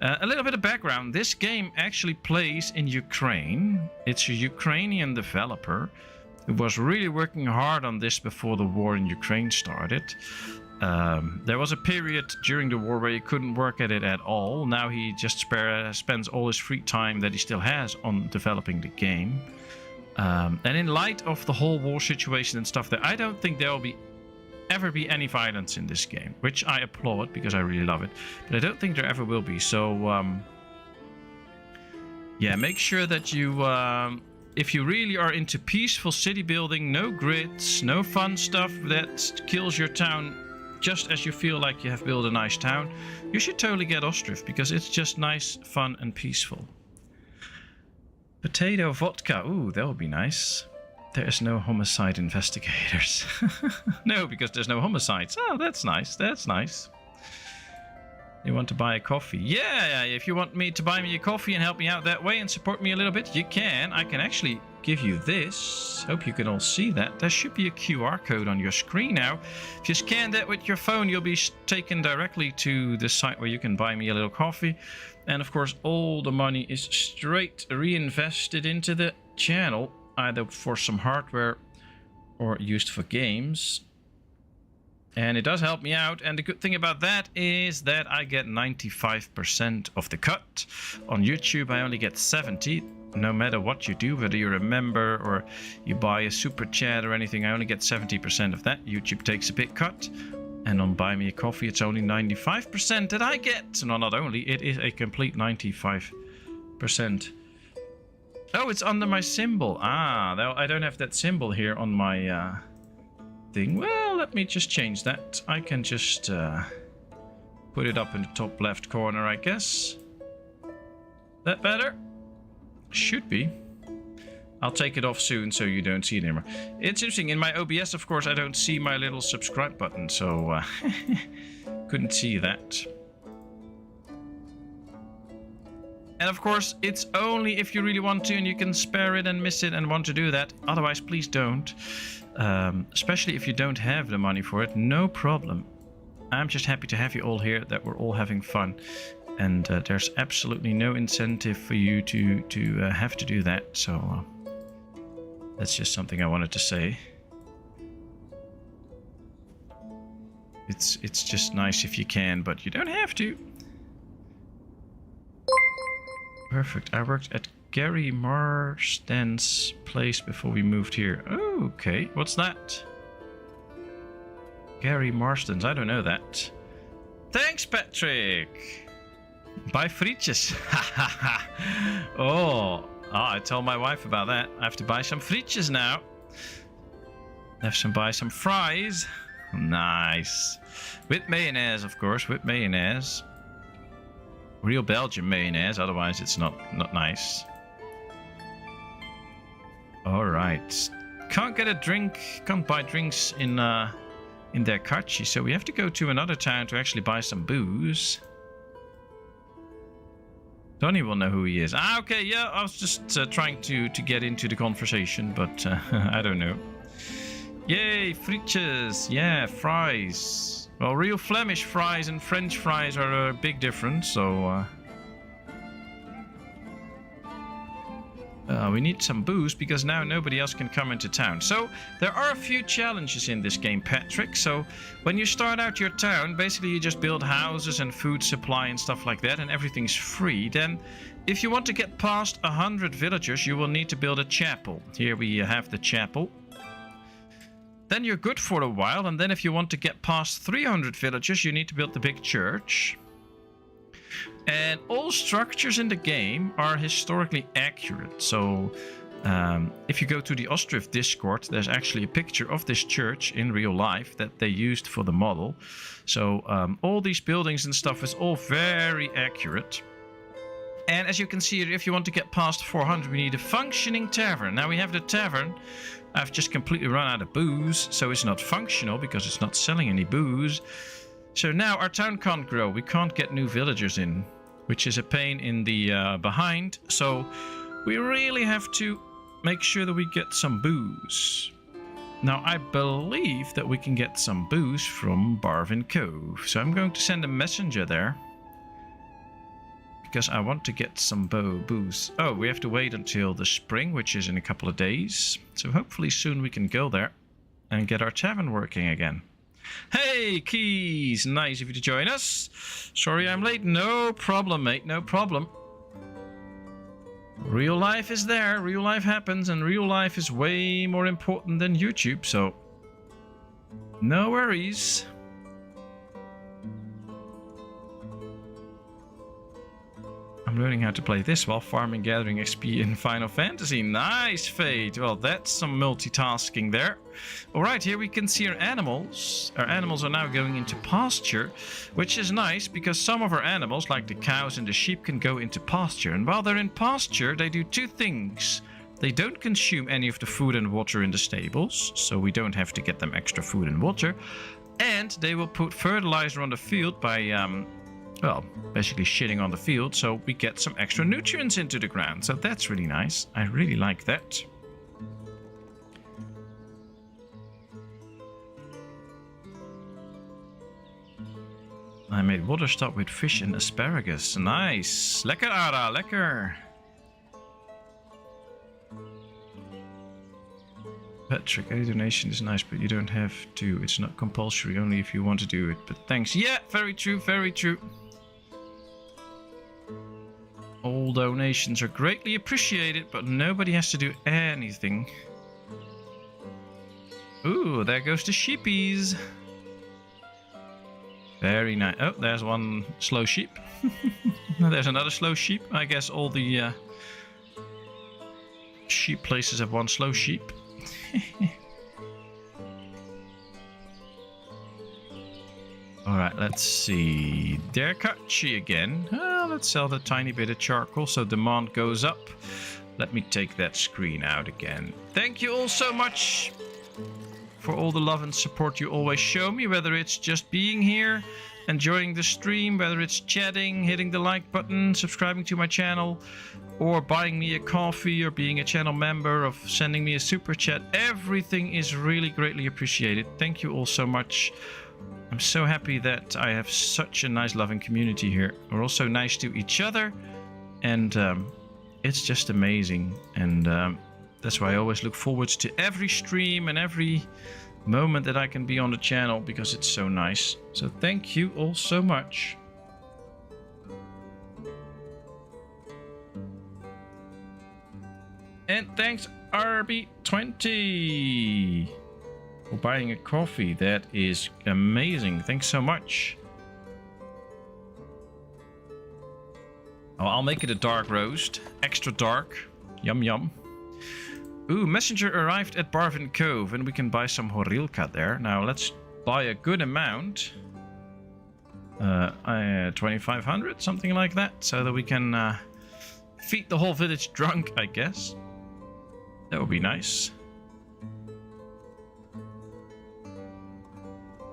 A little bit of background. This game actually plays in Ukraine. It's a Ukrainian developer who was really working hard on this before the war in Ukraine started. There was a period during the war where he couldn't work at it at all. Now he just spends all his free time that he still has on developing the game. And in light of the whole war situation and stuff, I don't think there will ever be any violence in this game, which I applaud because I really love it. But I don't think there ever will be. So, yeah, make sure that you, if you really are into peaceful city building, no grids, no fun stuff that kills your town just as you feel like you have built a nice town, you should totally get Ostriv because it's just nice, fun, and peaceful. Potato vodka. Ooh, that would be nice. There is no homicide investigators. No, because there's no homicides. Oh, that's nice. That's nice. You want to buy a coffee? Yeah, if you want me to buy me a coffee and help me out that way and support me a little bit, you can. I can actually give you this. Hope you can all see that. There should be a QR code on your screen now. If you scan that with your phone, you'll be taken directly to the site where you can buy me a little coffee. And of course, all the money is straight reinvested into the channel, either for some hardware or used for games. And it does help me out. And the good thing about that is that I get 95% of the cut. On YouTube, I only get 70%. No matter what you do, whether you're a member or you buy a super chat or anything, I only get 70% of that. YouTube takes a big cut. And on Buy Me a Coffee, it's only 95% that I get. No, not only, it is a complete 95%. Oh, it's under my symbol. Ah, I don't have that symbol here on my thing. Well, let me just change that. I can just put it up in the top left corner, I guess. That better? Should be. I'll take it off soon so you don't see it anymore. It's interesting. In my OBS, of course, I don't see my little subscribe button, so couldn't see that. And of course, it's only if you really want to and you can spare it and miss it and want to do that. Otherwise, please don't. Especially if you don't have the money for it, no problem. I'm just happy to have you all here, that we're all having fun. And there's absolutely no incentive for you to have to do that. So that's just something I wanted to say. It's just nice if you can, but you don't have to. Perfect. I worked at Gary Marsden's place before we moved here. Oh, okay. What's that? Gary Marsden's. I don't know that. Thanks, Patrick. Buy frietjes. Oh, I told my wife about that. I have to buy some frietjes now. I have to buy some fries. Nice. With mayonnaise, of course. With mayonnaise. Real Belgian mayonnaise. Otherwise, it's not nice. All right. Can't get a drink. Can't buy drinks in their Kachi. So we have to go to another town to actually buy some booze. Donnie will know who he is. Ah, okay. Yeah, I was just trying to get into the conversation, but I don't know. Yay, frietjes. Yeah, fries. Well, real Flemish fries and French fries are a big difference, so... we need some booze, because now nobody else can come into town. So, there are a few challenges in this game, Patrick. So, when you start out your town, basically you just build houses and food supply and stuff like that, and everything's free. Then, if you want to get past 100 villagers, you will need to build a chapel. Here we have the chapel. Then you're good for a while, and then if you want to get past 300 villagers, you need to build the big church. And all structures in the game are historically accurate. So if you go to the Ostriv Discord, there's actually a picture of this church in real life that they used for the model. So all these buildings and stuff is all very accurate. And as you can see, if you want to get past 400, we need a functioning tavern. Now we have the tavern. I've just completely run out of booze, so it's not functional because it's not selling any booze. So now our town can't grow. We can't get new villagers in, which is a pain in the behind. So we really have to make sure that we get some booze. Now I believe that we can get some booze from Barvin Cove. So I'm going to send a messenger there, because I want to get some booze. Oh, we have to wait until the spring, which is in a couple of days. So hopefully soon we can go there and get our tavern working again. Hey, Keys! Nice of you to join us. Sorry I'm late. No problem, mate. No problem. Real life is there. Real life happens, and real life is way more important than YouTube, so no worries. I'm learning how to play this while farming, gathering XP in Final Fantasy. Nice, Fate. Well, that's some multitasking there. Alright, here we can see our animals. Our animals are now going into pasture, which is nice because some of our animals, like the cows and the sheep, can go into pasture. And while they're in pasture, they do two things. They don't consume any of the food and water in the stables, so we don't have to get them extra food and water. And they will put fertilizer on the field by... well, basically shitting on the field, so we get some extra nutrients into the ground. So that's really nice. I really like that. I made water stop with fish and asparagus. Nice. Lekker, Ara. Lekker. Patrick, a donation is nice, but you don't have to. It's not compulsory, only if you want to do it. But thanks. Yeah, very true, very true. All donations are greatly appreciated, but nobody has to do anything. Ooh, there goes the sheepies. Very nice. Oh, there's one slow sheep. There's another slow sheep. I guess all the sheep places have one slow sheep. Alright, let's see. Derkachi again. Let's sell the tiny bit of charcoal so demand goes up. Let me take that screen out again. Thank you all so much for all the love and support you always show me, whether it's just being here, enjoying the stream, whether it's chatting, hitting the like button, subscribing to my channel, or buying me a coffee, or being a channel member, or sending me a super chat. Everything is really greatly appreciated. Thank you all so much. I'm so happy that I have such a nice loving community here. We're all so nice to each other, and it's just amazing. And that's why I always look forward to every stream and every moment that I can be on the channel, because it's so nice. So thank you all so much. And thanks RB20 for buying a coffee. That is amazing. Thanks so much. Oh, I'll make it a dark roast. Extra dark. Yum yum. Ooh, messenger arrived at Barvin Cove, and we can buy some horilka there. Now let's buy a good amount. 2,500, something like that, so that we can feed the whole village drunk, I guess. That would be nice.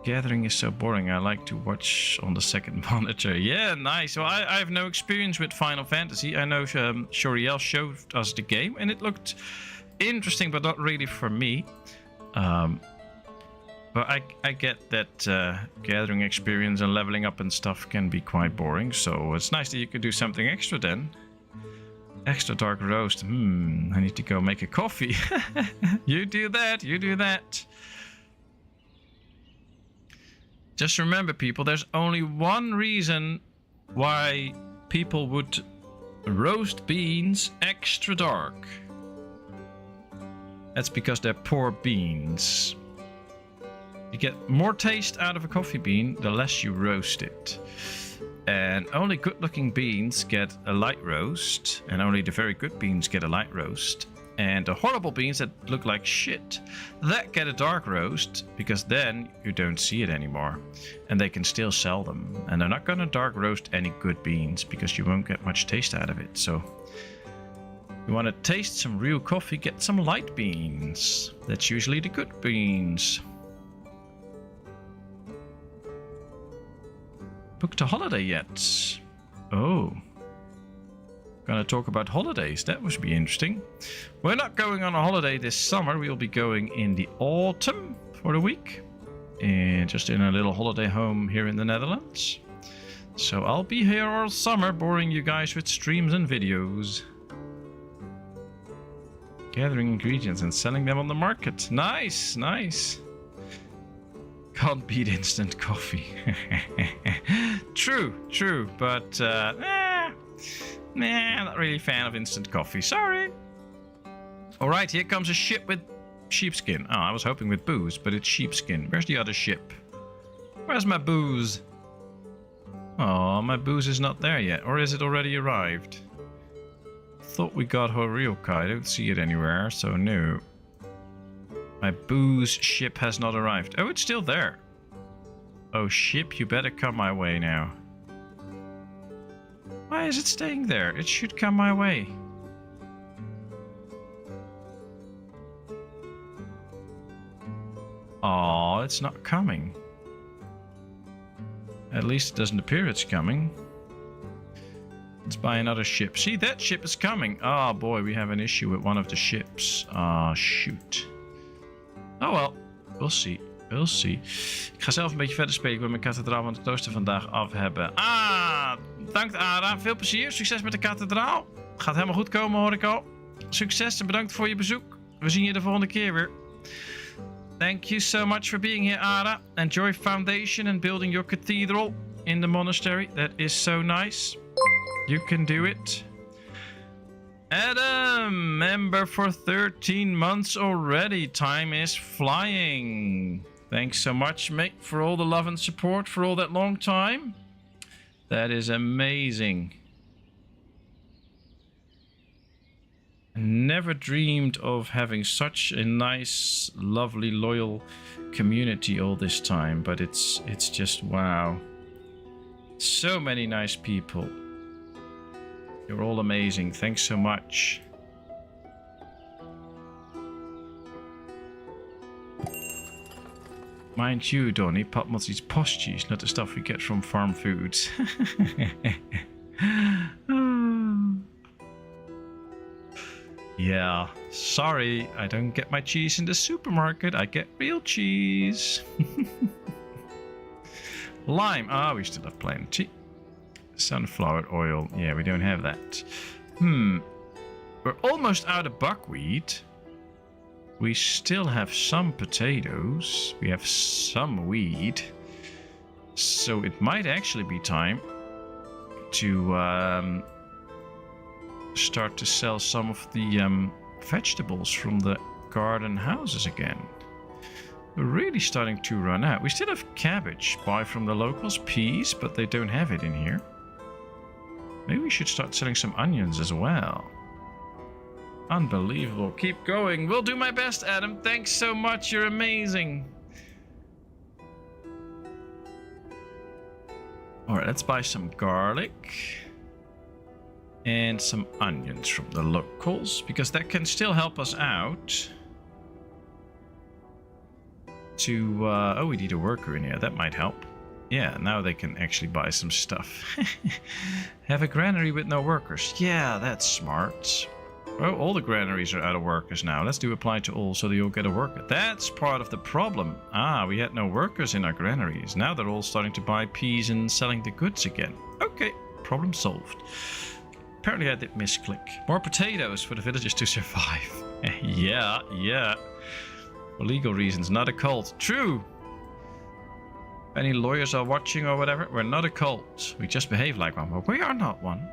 Gathering is so boring. I like to watch on the second monitor. Yeah, nice. So I have no experience with Final Fantasy. I know Shoriel showed us the game, and it looked interesting, but not really for me. But I get that gathering experience and leveling up and stuff can be quite boring. So it's nice that you could do something extra then. Extra dark roast. I need to go make a coffee. You do that. You do that. Just remember, people, there's only one reason why people would roast beans extra dark. That's because they're poor beans. You get more taste out of a coffee bean the less you roast it. And only good-looking beans get a light roast, and only the very good beans get a light roast. And the horrible beans that look like shit, that get a dark roast, because then you don't see it anymore. And they can still sell them. And they're not gonna dark roast any good beans, because you won't get much taste out of it. So, if you want to taste some real coffee, get some light beans. That's usually the good beans. Booked a holiday yet? Oh. Gonna talk about holidays. That must be interesting. We're not going on a holiday this summer. We'll be going in the autumn for a week. And just in a little holiday home here in the Netherlands. So I'll be here all summer, boring you guys with streams and videos. Gathering ingredients and selling them on the market. Nice, nice. Can't beat instant coffee. True, true, but nah, not really a fan of instant coffee. Sorry. Alright, here comes a ship with sheepskin. Oh, I was hoping with booze, but it's sheepskin. Where's the other ship? Where's my booze? Oh, my booze is not there yet. Or is it already arrived? Thought we got Horilka. I don't see it anywhere, so no. My booze ship has not arrived. Oh, it's still there. Oh, ship, you better come my way now. Why is it staying there? It should come my way. Oh, it's not coming. At least it doesn't appear it's coming. Let's buy another ship. See, that ship is coming. Oh boy, we have an issue with one of the ships. Ah, shoot. Oh well, we'll see. We'll see. Ik ga zelf een beetje verder spelen. Ik wil mijn kathedraal van het klooster vandaag af hebben. Ah, bedankt Ara. Veel plezier. Succes met de kathedraal. Gaat helemaal goed komen, hoor ik al. Succes en bedankt voor je bezoek. We zien je de volgende keer weer. Thank you so much for being here, Ara. Enjoy Foundation and building your cathedral in the monastery. That is so nice. You can do it. Adam, member for 13 months already. Time is flying. Thanks so much, mate, for all the love and support for all that long time. That is amazing. Never dreamed of having such a nice, lovely, loyal community all this time, but it's just wow. So many nice people. You're all amazing. Thanks so much. Mind you, Donnie, Patmos eats posties, not the stuff we get from farm foods. Yeah, sorry, I don't get my cheese in the supermarket. I get real cheese. Lime. Ah, we still have plenty. Sunflower oil. Yeah, we don't have that. We're almost out of buckwheat. We still have some potatoes. We have some wheat. So it might actually be time to start to sell some of the vegetables from the garden houses again. We're really starting to run out. We still have cabbage. Buy from the locals. Peas, but they don't have it in here. Maybe we should start selling some onions as well. Unbelievable. Keep going. We'll do my best, Adam. Thanks so much. You're amazing. Alright, let's buy some garlic. And some onions from the locals. Because that can still help us out. To, oh, we need a worker in here. That might help. Yeah, now they can actually buy some stuff. Have a granary with no workers. Yeah, that's smart. Oh, all the granaries are out of workers now. Let's do apply to all so that you'll get a worker. That's part of the problem. Ah, we had no workers in our granaries. Now they're all starting to buy peas and selling the goods again. Okay, problem solved. Apparently I did misclick. More potatoes for the villagers to survive. Yeah. For legal reasons, not a cult. True. If any lawyers are watching or whatever, we're not a cult. We just behave like one, but we are not one.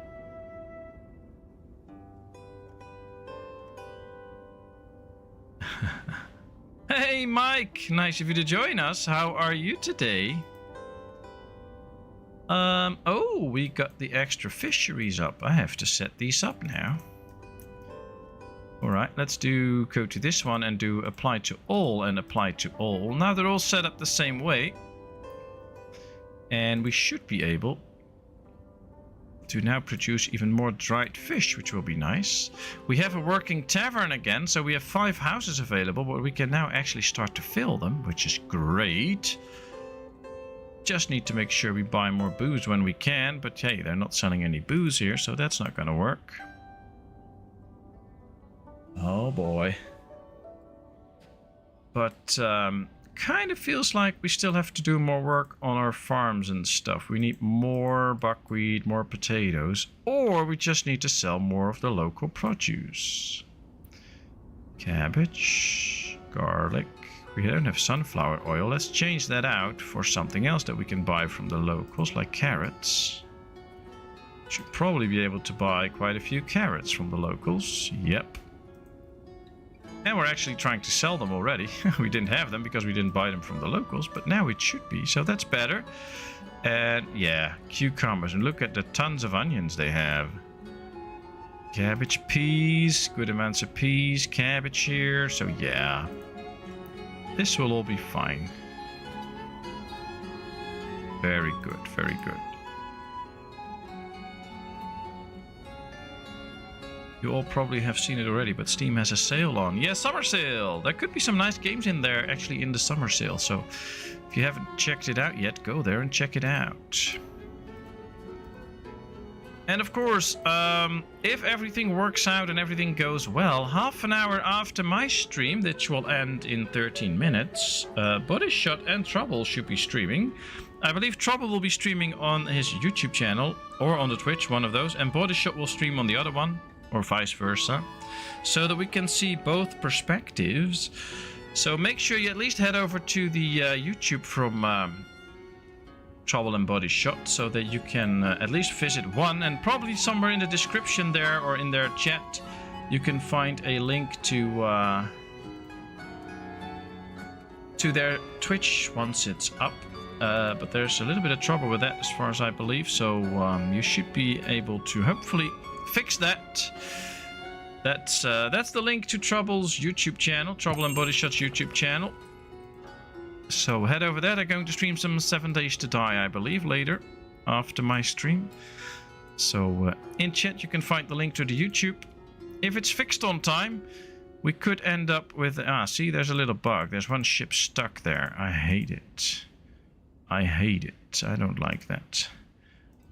Hey Mike, nice of you to join us. How are you today? Oh, we got the extra fisheries up. I have to set these up now. Alright, let's go to this one and do apply to all and apply to all. Now they're all set up the same way. And we should be able to now produce even more dried fish, which will be nice. We have a working tavern again, so we have 5 houses available, but we can now actually start to fill them, which is great. Just need to make sure we buy more booze when we can, but hey, they're not selling any booze here, so that's not gonna work. Oh boy. But kind of feels like we still have to do more work on our farms and stuff. We need more buckwheat, more potatoes, or we just need to sell more of the local produce. Cabbage, garlic. We don't have sunflower oil. Let's change that out for something else that we can buy from the locals, like carrots. Should probably be able to buy quite a few carrots from the locals. Yep. And we're actually trying to sell them already. We didn't have them because we didn't buy them from the locals, but now it should be, so that's better. And yeah, cucumbers, and look at the tons of onions they have. Cabbage, peas, good amounts of peas, cabbage here, so yeah. This will all be fine. Very good, very good. You all probably have seen it already, but Steam has a sale on. Yeah, summer sale! There could be some nice games in there, actually, in the summer sale. So, if you haven't checked it out yet, go there and check it out. And of course, if everything works out and everything goes well, half an hour after my stream, which will end in 13 minutes, Body Shot and Trouble should be streaming. I believe Trouble will be streaming on his YouTube channel, or on the Twitch, one of those, and Body Shot will stream on the other one. Or vice versa, so that we can see both perspectives. So make sure you at least head over to the YouTube from Trouble and Body Shot, so that you can at least visit one, and probably somewhere in the description there or in their chat you can find a link to their Twitch once it's up. But there's a little bit of trouble with that as far as I believe, so you should be able to hopefully fix that. That's the link to Trouble's YouTube channel, Trouble and Body Shot's YouTube channel. So head over there. They're going to stream some 7 Days to Die, I believe, later after my stream. So in chat you can find the link to the YouTube. If it's fixed on time, we could end up with... see, there's a little bug. There's one ship stuck there. I hate it. I hate it. I don't like that.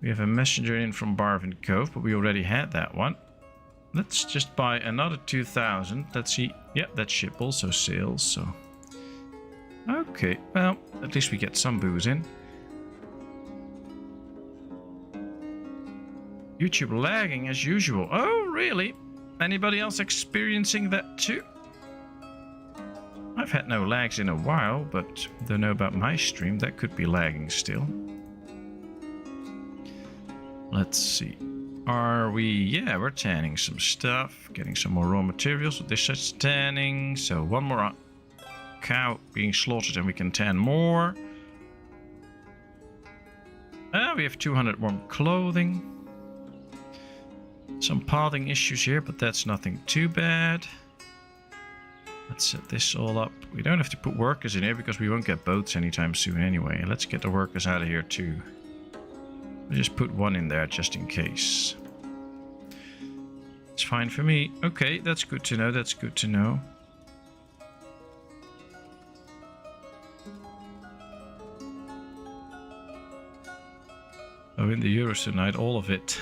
We have a messenger in from Barvin Cove, but we already had that one. Let's just buy another 2,000. Let's see. Yeah, that ship also sails, so... Okay, well, at least we get some booze in. YouTube lagging as usual. Oh, really? Anybody else experiencing that too? I've had no lags in a while, but don't know about my stream. That could be lagging still. Let's see. Are we... Yeah, we're tanning some stuff. Getting some more raw materials. This is tanning. So one more cow being slaughtered and we can tan more. We have 200 warm clothing. Some pathing issues here, but that's nothing too bad. Let's set this all up. We don't have to put workers in here because we won't get boats anytime soon anyway. Let's get the workers out of here too. We'll just put one in there just in case. It's fine for me. Okay, that's good to know. That's good to know. Oh, in the Euros tonight, all of it.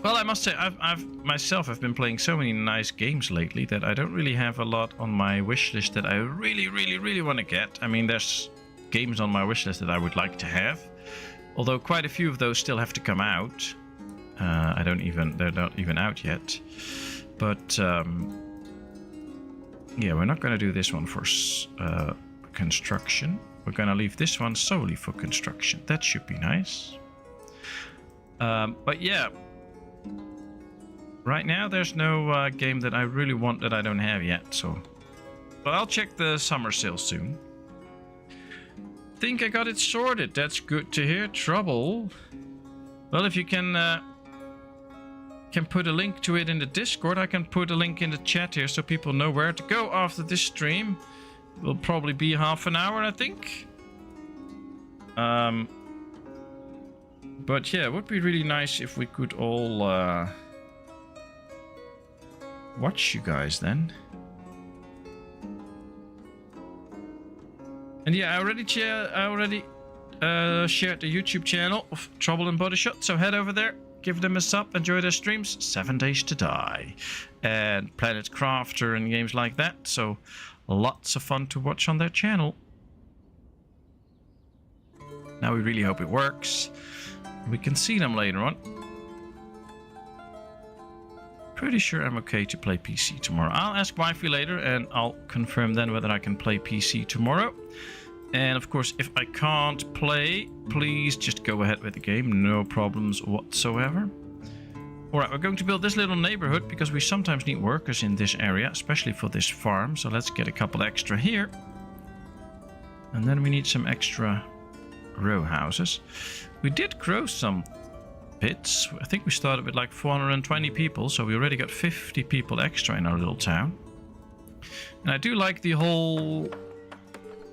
Well, I must say, I've myself been playing so many nice games lately that I don't really have a lot on my wish list that I really want to get. I mean, there's games on my wish list that I would like to have, although quite a few of those still have to come out. They're not even out yet. But yeah, we're not going to do this one for construction. We're going to leave this one solely for construction. That should be nice. But yeah. Right now, there's no game that I really want that I don't have yet, so... But I'll check the summer sale soon. Think I got it sorted. That's good to hear. Trouble. Well, if you can put a link to it in the Discord, I can put a link in the chat here so people know where to go after this stream. It will probably be half an hour, I think. But yeah, it would be really nice if we could all... watch you guys then. And yeah, I already shared the YouTube channel of Trouble and Body Shot, so head over there, give them a sub, enjoy their streams. 7 Days to Die and Planet Crafter and games like that, so lots of fun to watch on their channel. Now we really hope it works. We can see them later on. Pretty sure I'm okay to play PC tomorrow. I'll ask wifey later and I'll confirm then whether I can play PC tomorrow. And of course, if I can't play, please just go ahead with the game. No problems whatsoever. Alright, we're going to build this little neighborhood because we sometimes need workers in this area, especially for this farm. So let's get a couple extra here. And then we need some extra row houses. We did grow some pits. I think we started with like 420 people, so we already got 50 people extra in our little town. And I do like the whole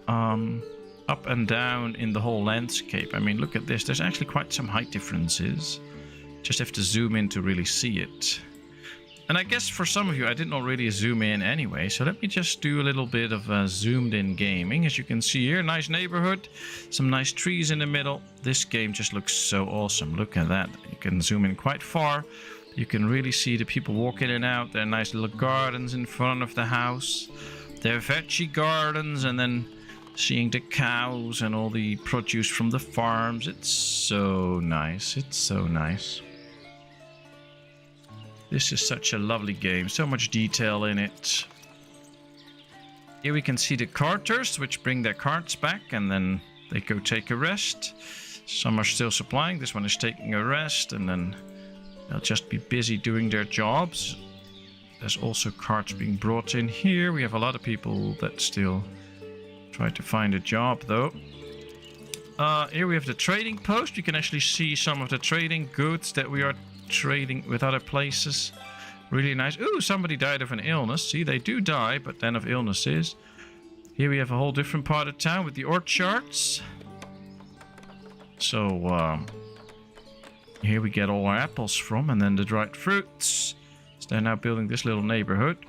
up and down in the whole landscape. I mean, look at this. There's actually quite some height differences. Just have to zoom in to really see it. And I guess for some of you, I didn't already zoom in anyway. So let me just do a little bit of zoomed in gaming. As you can see here, nice neighborhood, some nice trees in the middle. This game just looks so awesome. Look at that. You can zoom in quite far. You can really see the people walk in and out. There are nice little gardens in front of the house. There are veggie gardens, and then seeing the cows and all the produce from the farms. It's so nice. It's so nice. This is such a lovely game. So much detail in it. Here we can see the carters, which bring their carts back and then they go take a rest. Some are still supplying. This one is taking a rest and then they'll just be busy doing their jobs. There's also carts being brought in here. We have a lot of people that still try to find a job though. Here we have the trading post. You can actually see some of the trading goods that we are trading with other places. Really nice. Ooh, somebody died of an illness. See, they do die, but then of illnesses. Here we have a whole different part of town with the orchards. So, here we get all our apples from, and then the dried fruits. So they're now building this little neighborhood.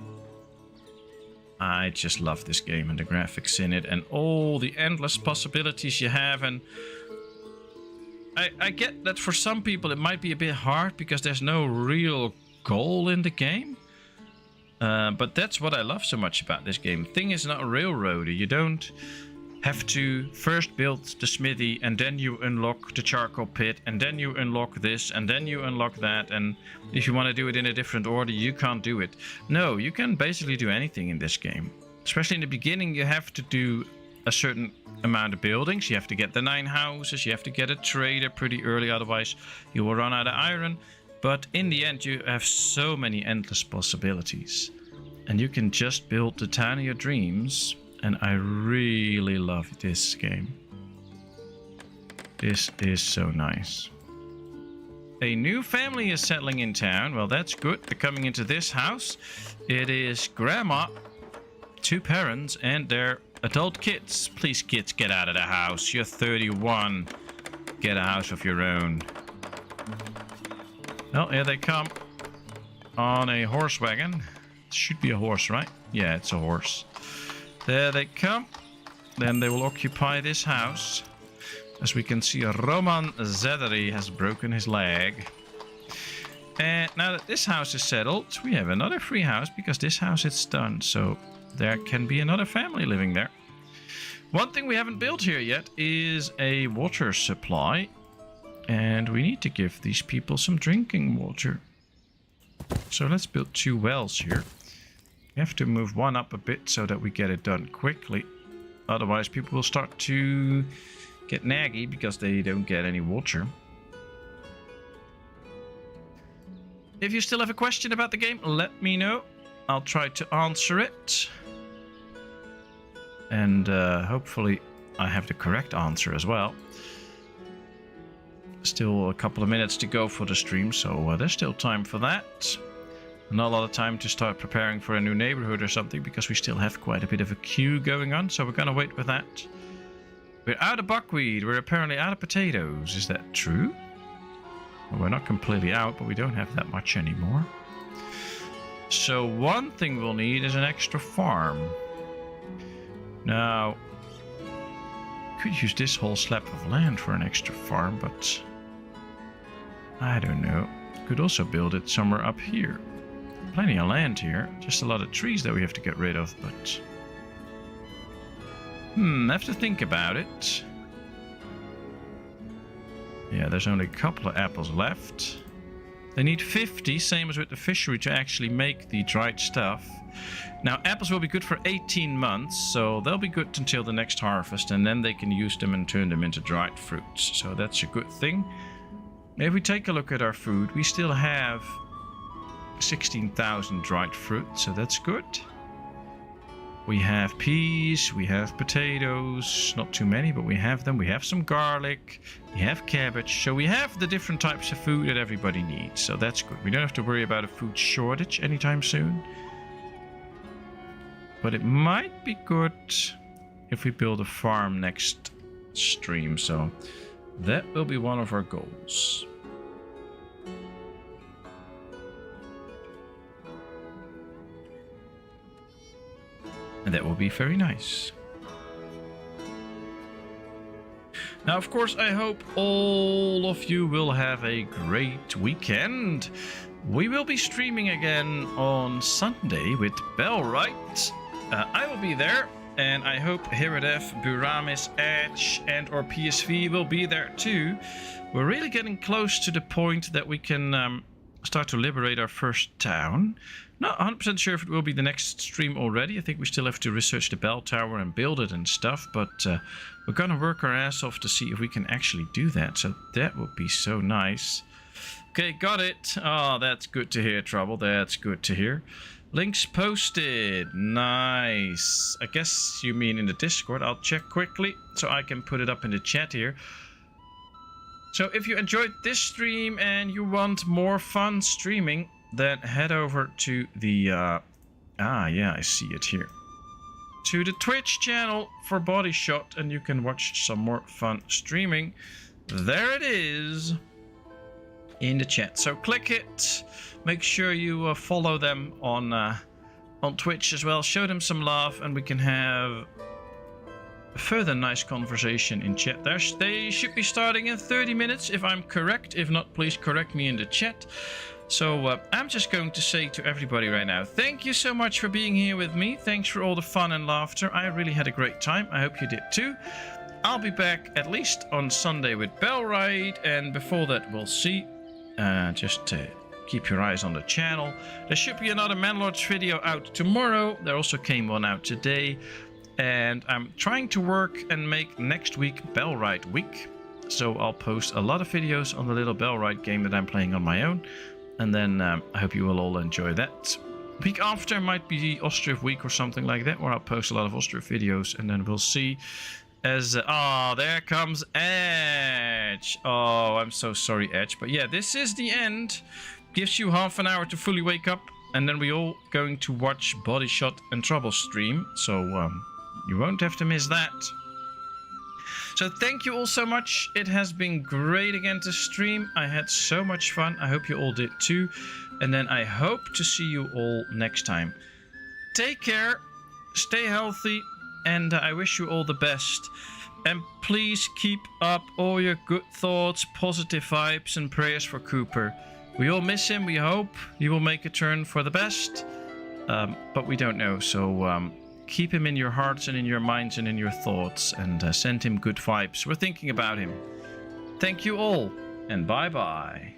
I just love this game and the graphics in it and all the endless possibilities you have. And I get that for some people it might be a bit hard because there's no real goal in the game. But that's what I love so much about this game. The thing is not a railroader. You don't have to first build the smithy, and then you unlock the charcoal pit, and then you unlock this, and then you unlock that, and if you want to do it in a different order, you can't do it. No, you can basically do anything in this game. Especially in the beginning, you have to do a certain amount of buildings. You have to get the 9 houses, you have to get a trader pretty early, otherwise you will run out of iron. But in the end, you have so many endless possibilities. And you can just build the town of your dreams. And I really love this game. This is so nice. A new family is settling in town. Well, that's good. They're coming into this house. It is grandma, 2 parents, and their adult kids. Please, kids, get out of the house. You're 31. Get a house of your own. Well, here they come. On a horse wagon. It should be a horse, right? Yeah, it's a horse. There they come. Then they will occupy this house. As we can see, Roman Zederi has broken his leg. And now that this house is settled, we have another free house because this house is done. So there can be another family living there. One thing we haven't built here yet is a water supply. And we need to give these people some drinking water. So let's build 2 wells here. We have to move one up a bit so that we get it done quickly. Otherwise, people will start to get naggy because they don't get any water. If you still have a question about the game, let me know. I'll try to answer it. And hopefully I have the correct answer as well. Still a couple of minutes to go for the stream, so there's still time for that. Not a lot of time to start preparing for a new neighborhood or something, because we still have quite a bit of a queue going on, so we're gonna wait with that. We're out of buckwheat, we're apparently out of potatoes. Is that true? Well, we're not completely out, but we don't have that much anymore. So one thing we'll need is an extra farm. Now, could use this whole slab of land for an extra farm, but I don't know. Could also build it somewhere up here. Plenty of land here, just a lot of trees that we have to get rid of, but I have to think about it. Yeah, there's only a couple of apples left. They need 50, same as with the fishery, to actually make the dried stuff. Now, apples will be good for 18 months, so they'll be good until the next harvest, and then they can use them and turn them into dried fruits. So that's a good thing. If we take a look at our food, we still have 16,000 dried fruit, so that's good. We have peas, we have potatoes, not too many, but we have them. We have some garlic, we have cabbage, so we have the different types of food that everybody needs, so that's good. We don't have to worry about a food shortage anytime soon. But it might be good if we build a farm next stream, so that will be one of our goals. And that will be very nice. Now, of course, I hope all of you will have a great weekend. We will be streaming again on Sunday with Bellright. I will be there, and I hope Hiradef, Buramis, Edge, and or PSV will be there too. We're really getting close to the point that we can start to liberate our first town. Not 100% sure if it will be the next stream already. I think we still have to research the bell tower and build it and stuff, but we're gonna work our ass off to see if we can actually do that, so that would be so nice. Okay, got it. Oh, that's good to hear, Trouble. That's good to hear. Links posted. Nice. I guess you mean in the Discord. I'll check quickly so I can put it up in the chat here. So if you enjoyed this stream and you want more fun streaming, then head over to the yeah, I see it here, to the Twitch channel for Body Shot, and you can watch some more fun streaming. There it is in the chat, so click it. Make sure you follow them on Twitch as well. Show them some love, and we can have a further nice conversation in chat. They should be starting in 30 minutes if I'm correct. If not, please correct me in the chat. So I'm just going to say to everybody right now, thank you so much for being here with me. Thanks for all the fun and laughter. I really had a great time. I hope you did too. I'll be back at least on Sunday with Bell Ride, and before that we'll see. Just keep your eyes on the channel. There should be another Manlords video out tomorrow. There also came one out today. And I'm trying to work and make next week Bell Ride week. So I'll post a lot of videos on the little Bell Ride game that I'm playing on my own. And then I hope you will all enjoy that. Week after might be Ostriv week or something like that, where I'll post a lot of Ostriv videos. And then we'll see as... there comes Edge. Oh, I'm so sorry, Edge. But yeah, this is the end. Gives you half an hour to fully wake up. And then we all going to watch Body Shot and Trouble stream. So you won't have to miss that. So thank you all so much. It has been great again to stream. I had so much fun. I hope you all did too. And then I hope to see you all next time. Take care. Stay healthy. And I wish you all the best. And please keep up all your good thoughts, positive vibes and prayers for Cooper. We all miss him. We hope he will make a turn for the best. But we don't know. So... keep him in your hearts and in your minds and in your thoughts, and send him good vibes. We're thinking about him. Thank you all, and bye-bye.